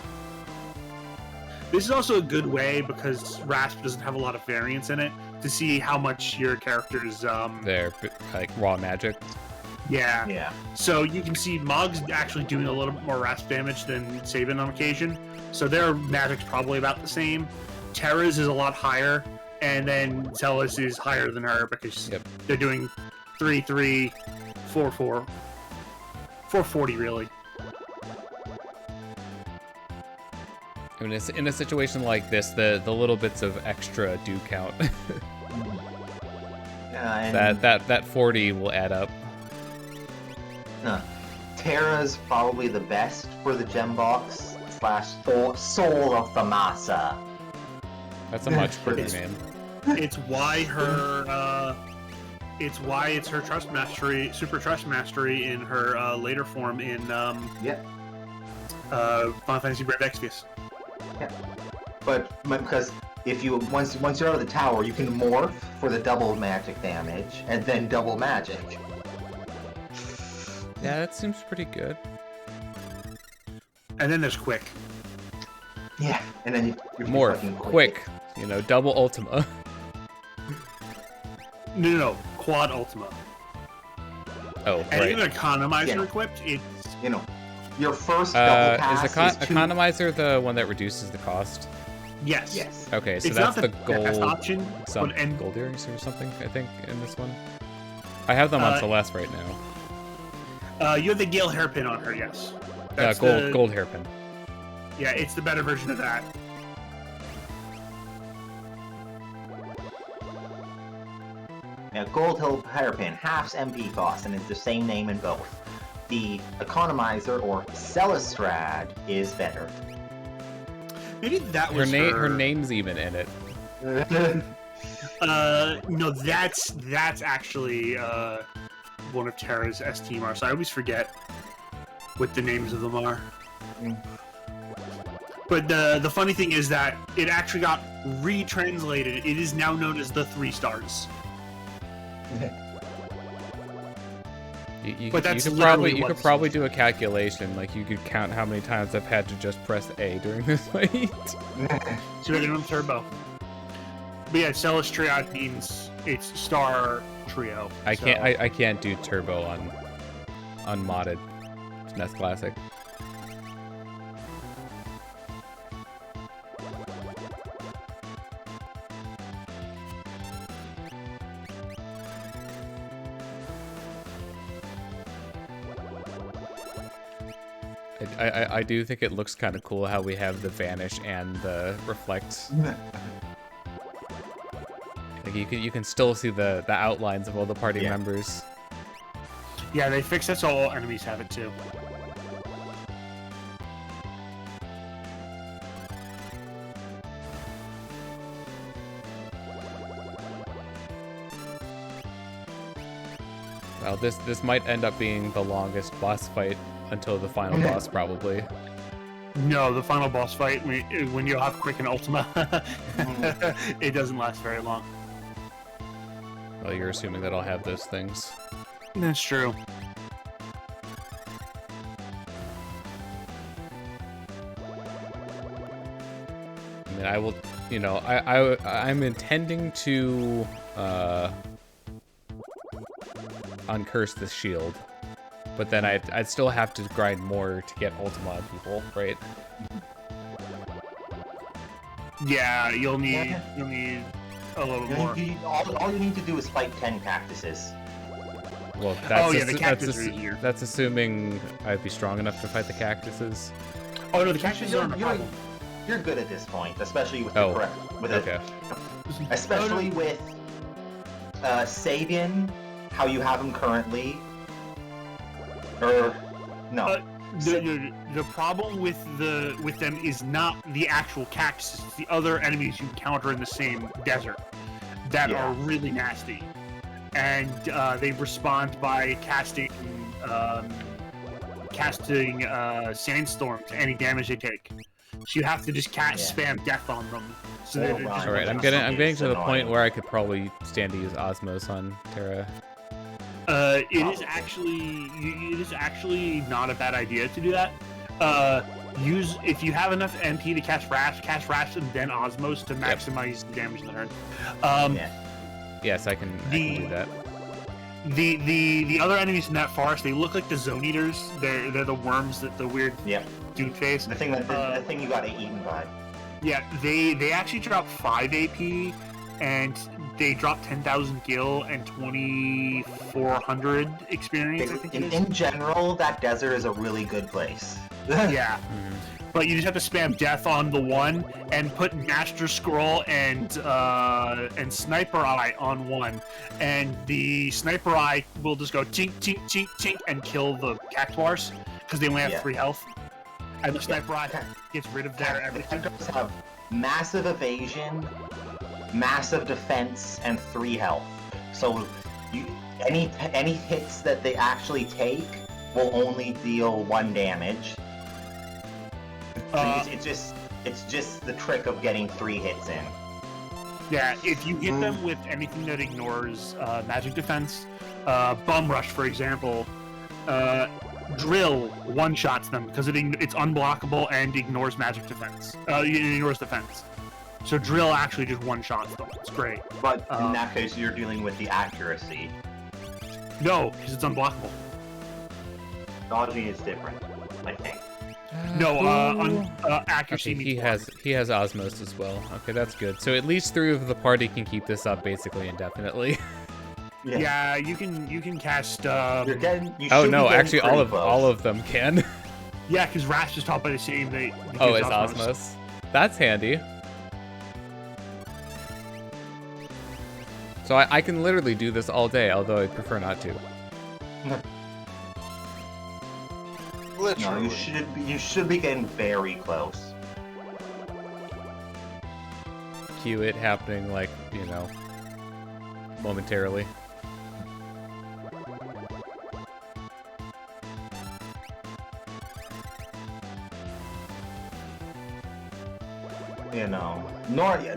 This is also a good way, because Rasp doesn't have a lot of variance in it, to see how much your character's They're like raw magic. Yeah. Yeah. So you can see Mog's actually doing a little bit more rasp damage than Sabin on occasion. So their magic's probably about the same. Terra's is a lot higher, and then Celis is higher than her because they're doing 3, 3, 4, 4. 440 really. I mean, in a situation like this, the little bits of extra do count. And that 40 will add up. Terra's probably the best for the gem box / soul of the massa. That's a much prettier name. It's why her it's her trust mastery, super trust mastery in her later form in Final Fantasy Brave Exvius. Yeah. But because if you once you're out of the tower, you can morph for the double magic damage and then double magic. Yeah, that seems pretty good. And then there's quick. Yeah, and then you're Morph, fucking quick, you know, double Ultima. No, quad Ultima. Oh, And right. even economizer Yeah. equipped, it's You know, your first double pass Is is two... economizer the one that reduces the cost? yes. Yes. Okay, so It's that's not the best gold, option, some but and gold earrings or something, I think, in this one. I have them on Celeste right now. you have the Gale hairpin on her, yes. That's Gold hairpin. Yeah, it's the better version of that. Now, gold hairpin halves MP cost, and it's the same name in both. The economizer or Celestrad is better. Maybe that was Her name's even in it. No, that's actually one of Terra's ST marks. I always forget what the names of them are. But the funny thing is that it actually got retranslated. It is now known as the 3 stars. You But that's could literally you what could this probably is. do a calculation. Like you could count how many times I've had to just press A during this fight. So we're doing turbo. But yeah, Celis Triad means it's star trio. I so- can't do turbo on unmodded SNES Classic. I do think it looks kind of cool how we have the vanish and the reflect. Like you can still see the outlines of all the party members. Yeah, they fixed it so all enemies have it too. Well, this might end up being the longest boss fight until the final boss, probably. No, the final boss fight, when you have Quick and Ultima, it doesn't last very long. Well, you're assuming that I'll have those things. That's true. I mean, I will, you know, I'm intending to uncurse the shield, but then I'd still have to grind more to get Ultima on people, right? Yeah, you'll need a little more. All you need to do is fight 10 cactuses. Well, that's the cactus are easier. that's assuming I'd be strong enough to fight the cactuses. Oh no, the cactuses aren't a problem. You're good at this point, especially with Oh, the correct, with okay. especially with Sabian, how you have him currently. Or no, The problem with them is not the actual cactus, it's the other enemies you encounter in the same desert that are really nasty, and they respond by casting sandstorm to any damage they take. So you have to just spam death on them. So All right, I'm getting to the point where I could probably stand to use Osmos on Terra. It is actually not a bad idea to do that. If you have enough MP to cast Rash and then Osmos to maximize the damage in the turn. Yes, I can do that. The other enemies in that forest, they look like the Zone Eaters. They're the worms that the weird dude face. The thing you got eaten by. Yeah, they actually drop 5 AP and they drop 10,000 gil and 2,400 experience. I think in general, that desert is a really good place. Yeah. But you just have to spam death on the one and put Master Scroll and Sniper Eye on one, and the Sniper Eye will just go tink tink tink tink and kill the cactuars because they only have 3 health, and the Sniper Eye gets rid of their everything. Cactuars have massive evasion, massive defense, and 3 health. So any hits that they actually take will only deal 1 damage. It's just the trick of getting 3 hits in. Yeah, if you hit them with anything that ignores magic defense, Bum Rush, for example, Drill one-shots them because it's unblockable and ignores magic defense. It ignores defense. So Drill actually just one-shots them. It's great. But in that case, you're dealing with the accuracy. No, because it's unblockable. Dodging is different, I think. No, accuracy. Okay, he has Osmos as well. Okay, that's good. So at least 3 of the party can keep this up basically indefinitely. Yeah, you can cast. Actually, all of them can. Yeah, because Rash is taught by the same. It's Osmos. That's handy. So I can literally do this all day, although I'd prefer not to. No, you should be getting very close. Cue it happening, like, momentarily.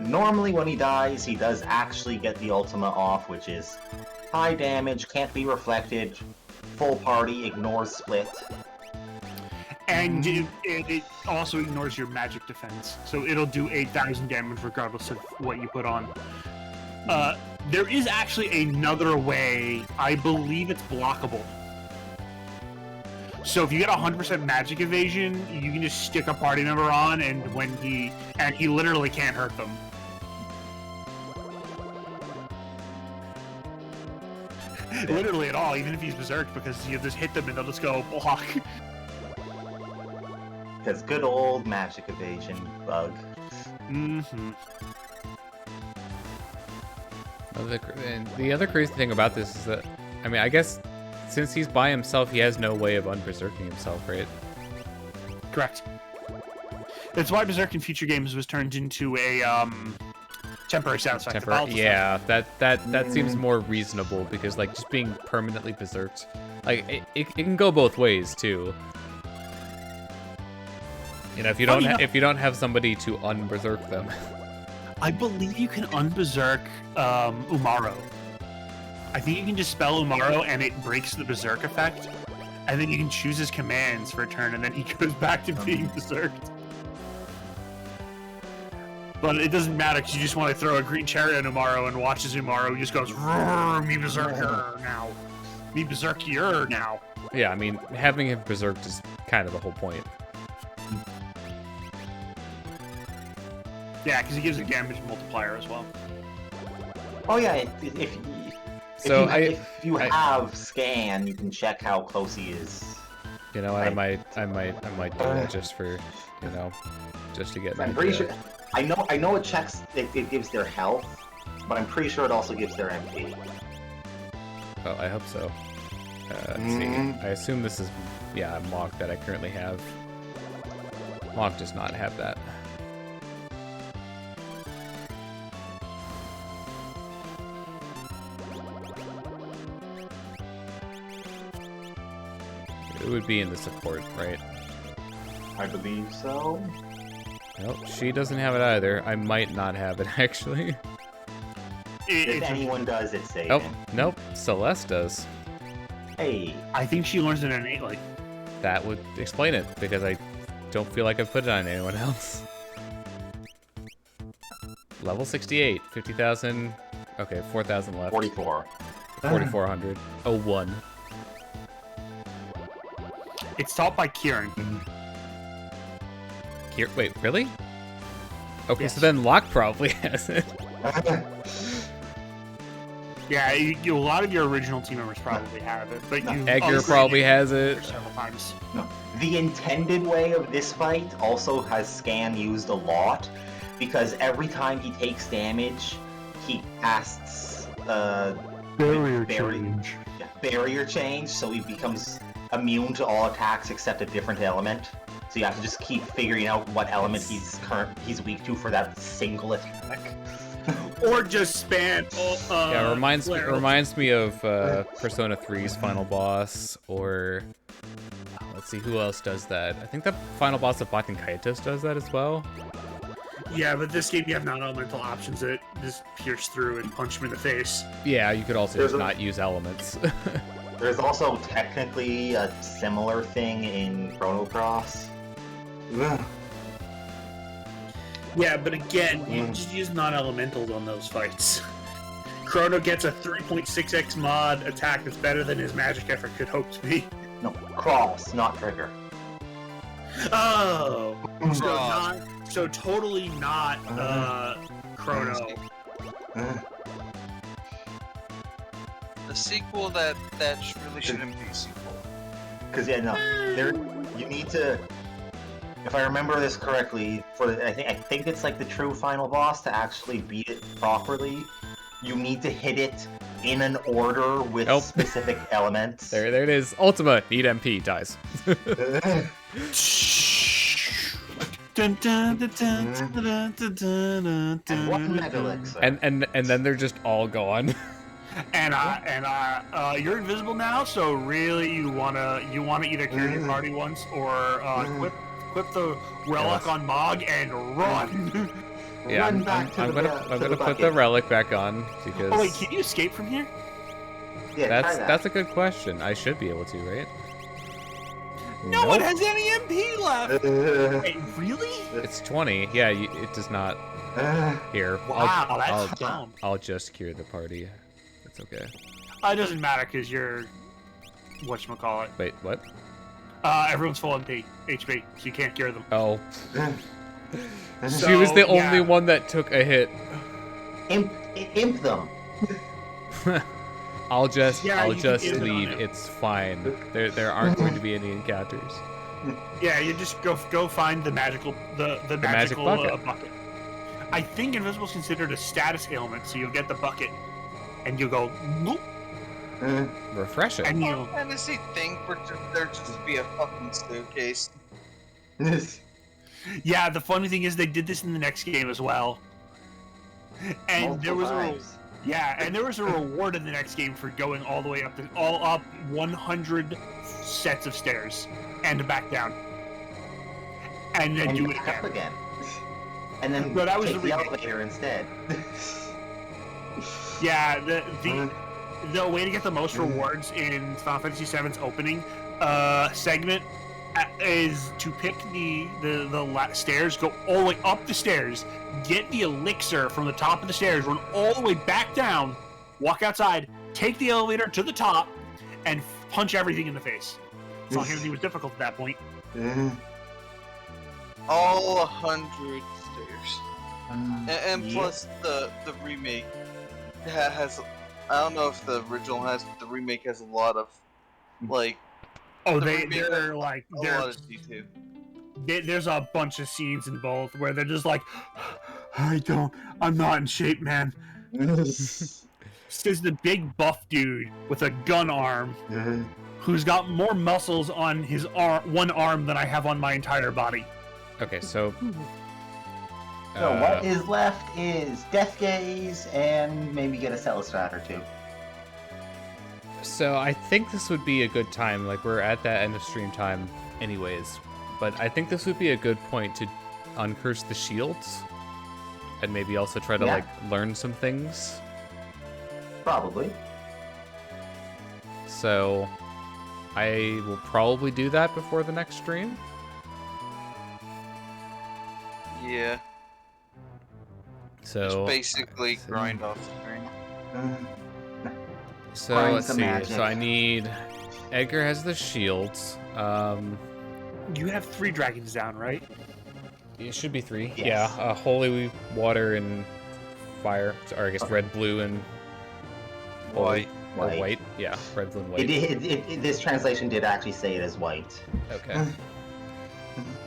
Normally when he dies, he does actually get the ultima off, which is high damage, can't be reflected, full party, ignores split. And it also ignores your magic defense, so it'll do 8,000 damage regardless of what you put on. There is actually another way. I believe it's blockable. So if you get 100% magic evasion, you can just stick a party member on, and he literally can't hurt them. Literally at all, even if he's berserk, because you just hit them and they'll just go block. Because good old magic evasion bug. Mm-hmm. And the other crazy thing about this is that, I guess, since he's by himself, he has no way of unberserking himself, right? Correct. That's why Berserk in future games was turned into a temporary sound effect. Yeah, that seems more reasonable because, like, just being permanently berserked, like, it can go both ways too. If you don't have somebody to unberserk them. I believe you can unberserk Umaro. I think you can just spell Umaro and it breaks the berserk effect, and then you can choose his commands for a turn, and then he goes back to being berserked. But it doesn't matter because you just want to throw a green cherry on Umaro and watch as Umaro just goes, me berserker now. Me berserkier now. Yeah, having him berserked is kind of the whole point. Yeah, because he gives a damage multiplier as well. Oh yeah, if you have scan, you can check how close he is. I might do that just for, just to get an idea. I'm pretty sure. I know it checks. It gives their health, but I'm pretty sure it also gives their MP. Oh, I hope so. Let's see. I assume this is, yeah, Mog that I currently have. Mog does not have that. It would be in the support, right? I believe so. Nope, she doesn't have it either. I might not have it, actually. If anyone does, it's saving. Oh, nope, Celeste does. Hey. I think she learns it innately. That would explain it, because I don't feel like I've put it on anyone else. Level 68, 50,000. Okay, 4,000 left. 44. 4,400. Oh, 1. It's taught by Kieran. Here, wait, really? Okay, Yes. so then Locke probably has it. Yeah, a lot of your original team members probably have it, but you Edgar probably has it. several times. No. The intended way of this fight also has Scan used a lot, because every time he takes damage, he casts Barrier barrier change, so he becomes immune to all attacks except a different element. So you have to just keep figuring out what element he's weak to for that single attack. Or just spam. Yeah, it reminds me of Persona 3's final boss, or let's see who else does that. I think the final boss of Baten Kaitos does that as well. Yeah, but this game you have non-elemental options that just pierce through and punch him in the face. Yeah, you could also There's just a- not use elements. There's also technically a similar thing in Chrono Cross. Yeah, but again, you Mm. just use non-elementals on those fights. Chrono gets a 3.6x mod attack that's better than his magic effort could hope to be. No, Cross, not Trigger. Oh, so Cross. so totally not Chrono. The sequel that really shouldn't be a sequel. Because yeah, no, there you need to. If I remember this correctly, I think it's like the true final boss to actually beat it properly. You need to hit it in an order with Nope. specific elements. there it is. Ultima, need MP, dies. Dun, dun, dun, dun, dun, dun, dun, dun, And one dun, Mega Elixir. and then they're just all gone. And you're invisible now, so really you wanna either carry your party once or equip the relic Yes. on Mog and run. Yeah, Run I'm back to gonna the put the bucket. relic back on because Oh wait, can you escape from here? Yeah, try that. that's a good question. I should be able to, right? No one Nope. has any MP left. Wait, really? It's 20. Yeah, it does not. Here, Wow, that's dumb. I'll just cure the party. It's okay. It doesn't matter because you're whatchamacallit. Wait, what? Everyone's full MP, HP, so you can't cure them. Oh, So, she was the only yeah. one that took a hit. Imp them. I'll just Yeah, you can get it on leave. it. It's fine. There aren't going to be any encounters. Yeah, you just go find the magical the magic magical bucket. bucket. I think invisible is considered a status ailment, so you'll get the bucket, and you'll go, "Whoop," Refreshing. and you. Final Fantasy think for there just to be a fucking staircase. Yeah, the funny thing is they did this in the next game as well, and there was there was a reward in the next game for going all the way up 100 sets of stairs and back down, and then and do it back up again. again. And then No, that was take the the remake. elevator instead. Yeah, the way to get the most rewards in Final Fantasy VII's opening segment is to pick the stairs, go all the way up the stairs, get the elixir from the top of the stairs, run all the way back down, walk outside, take the elevator to the top, and punch everything in the face. It's not everything was difficult at that point. All 100 stairs. And Yeah. plus the remake has, I don't know if the original has, but the remake has a lot of, like, Oh, The they're remake- like a lot of D2. there's a bunch of scenes in both where they're just like, I'm not in shape, man. says the big buff dude with a gun arm who's got more muscles on his one arm than I have on my entire body. Okay, so. So what is left is Death Gaze and maybe get a Celestrat or two. So I think this would be a good time. Like, we're at that end of stream time anyways. But I think this would be a good point to uncurse the shields. And maybe also try to, like, learn some things. Probably. So I will probably do that before the next stream. Yeah. So Just basically grind off screen. So Grind let's some see. magic. So I need. Edgar has the shields. You have 3 dragons down, right? It should be 3. Yes. Yeah. Holy, water, and fire. Or I guess red, blue, and White. Or white. Yeah, red, blue, and white. This translation did actually say it as white. Okay.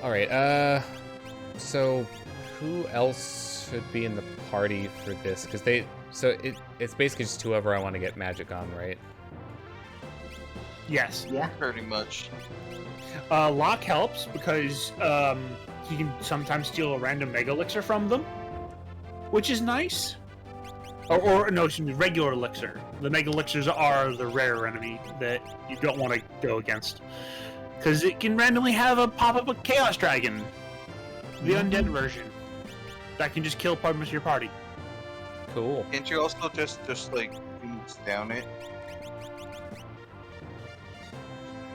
All right. So who else should be in the party for this? Because it's basically just whoever I want to get magic on, right? Yes. Yeah. Pretty much. Lock helps because he can sometimes steal a random mega elixir from them, which is nice. Or no, excuse me, regular elixir. The mega elixirs are the rare enemy that you don't want to go against. Because it can randomly have pop up a chaos dragon. The undead version. That can just kill part of your party. Cool. Can't you also just like boots down it?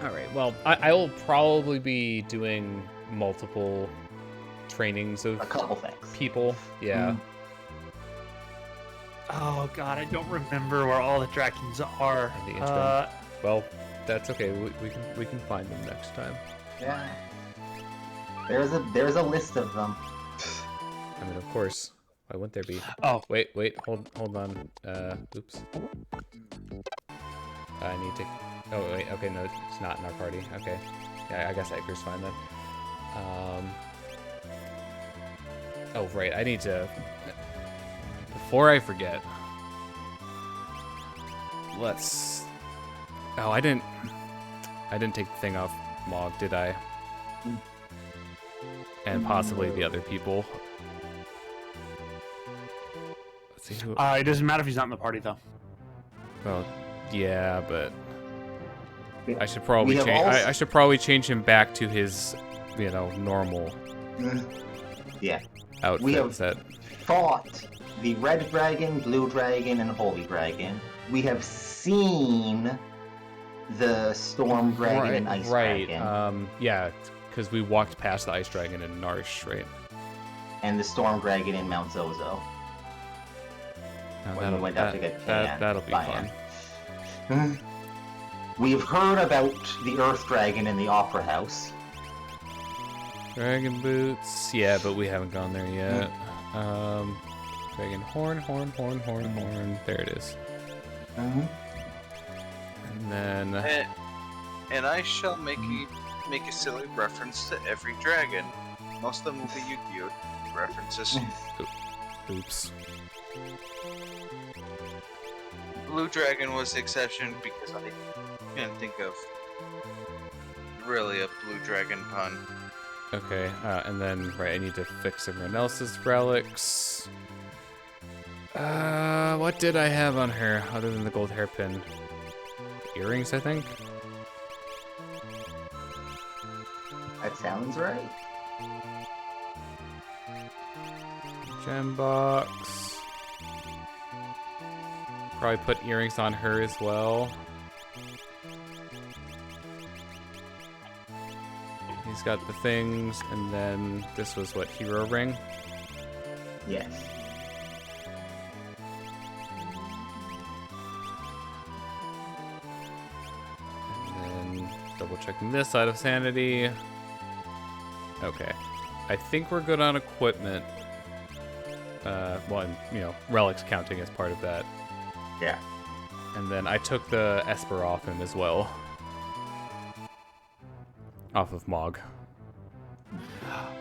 All right. Well, I will probably be doing multiple trainings of A couple things. people. Yeah. Oh god, I don't remember where all the dragons are. The interim. Well, that's okay. We can find them next time. Yeah. There's a list of them. I mean, of course. Why wouldn't there be? Oh. Wait. Hold on. Oops. I need to. Oh wait. Okay, no, it's not in our party. Okay. Yeah, I guess Edgar's fine then. Oh right. I need to. Before I forget. Let's. Oh, I didn't take the thing off Mog, did I? And possibly the other people. Let's see who. It doesn't matter if he's not in the party, though. Well, yeah, but I should probably change. Also... I should probably change him back to his, normal. Yeah. Outfit. We have that. fought the red dragon, blue dragon, and holy dragon. We have seen the storm dragon and ice dragon. Yeah, because we walked past the ice dragon in Narsh, right? And the storm dragon in Mount Zozo. When we went up to get Pan that'll be by fun. him. We've heard about the Earth Dragon in the Opera House. Dragon boots, yeah, but we haven't gone there yet. Dragon horn. There it is. And then And I shall make a silly reference to every dragon. Most of them will be Yu-Gi-Oh references. oops. Blue Dragon was the exception because I can't think of really a Blue Dragon pun. Okay, and then I need to fix everyone else's relics. What did I have on her other than the gold hairpin? Earrings, I think. That sounds right. Gem box. Probably put earrings on her as well. He's got the things, and then this was what, hero ring? Yes. And then double checking this side of sanity. Okay. I think we're good on equipment. One, relics counting as part of that. Yeah. And then I took the Esper off him as well. Off of Mog.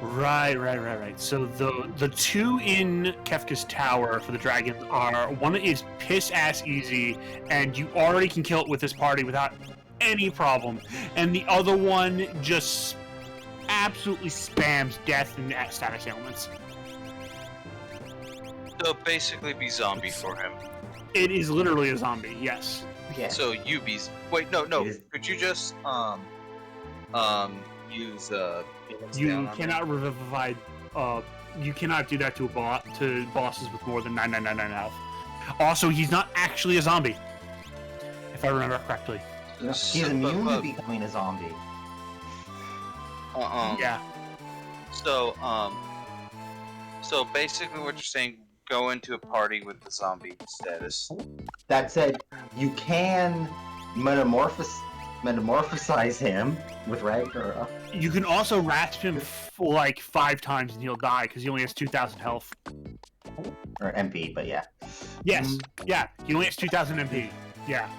Right. So the two in Kefka's tower for the dragons are, one is piss ass easy, and you already can kill it with this party without any problem, and the other one just absolutely spams death and status ailments. So basically be zombie for him. It is literally a zombie, yes. Yeah. So you be... Wait, no. It is- Could you just, use, Phoenix You down on cannot revivify. You cannot do that to bosses with more than 999 health. Also, he's not actually a zombie, if I remember correctly. me? He's immune to becoming a zombie. Yeah. So, so basically what you're saying, go into a party with the zombie status. That said, you can metamorphosize him with Ragnarok. You can also rasp him like 5 times and he'll die because he only has 2,000 health. Or MP, but yeah. Yes, yeah, he only has 2,000 MP. Yeah.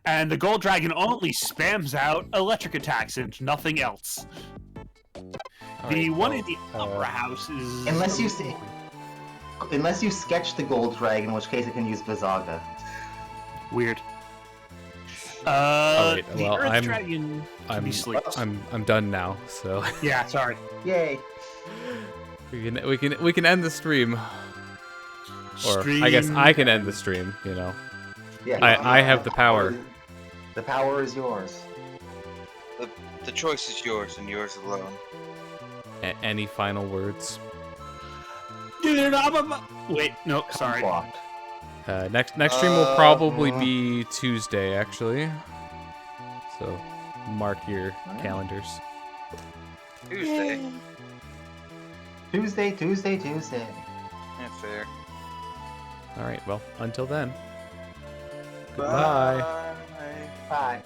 And the gold dragon only spams out electric attacks and nothing else. The one in the upper house is... Unless you sketch the gold dragon, in which case it can use Visaga. Weird. Alright, The well, Earth Dragon can be sleep. I'm done now, so Yeah, sorry. Yay! we can end the stream. Or I guess I can end the stream, you know. Yeah. I have the power. The power is yours. The choice is yours and yours alone. Any final words? Wait, no, sorry. Blocked. Next stream will probably be Tuesday, actually. So mark your calendars. Tuesday. Tuesday. Yeah, fair. All right. Well, until then. Bye. Goodbye. Bye.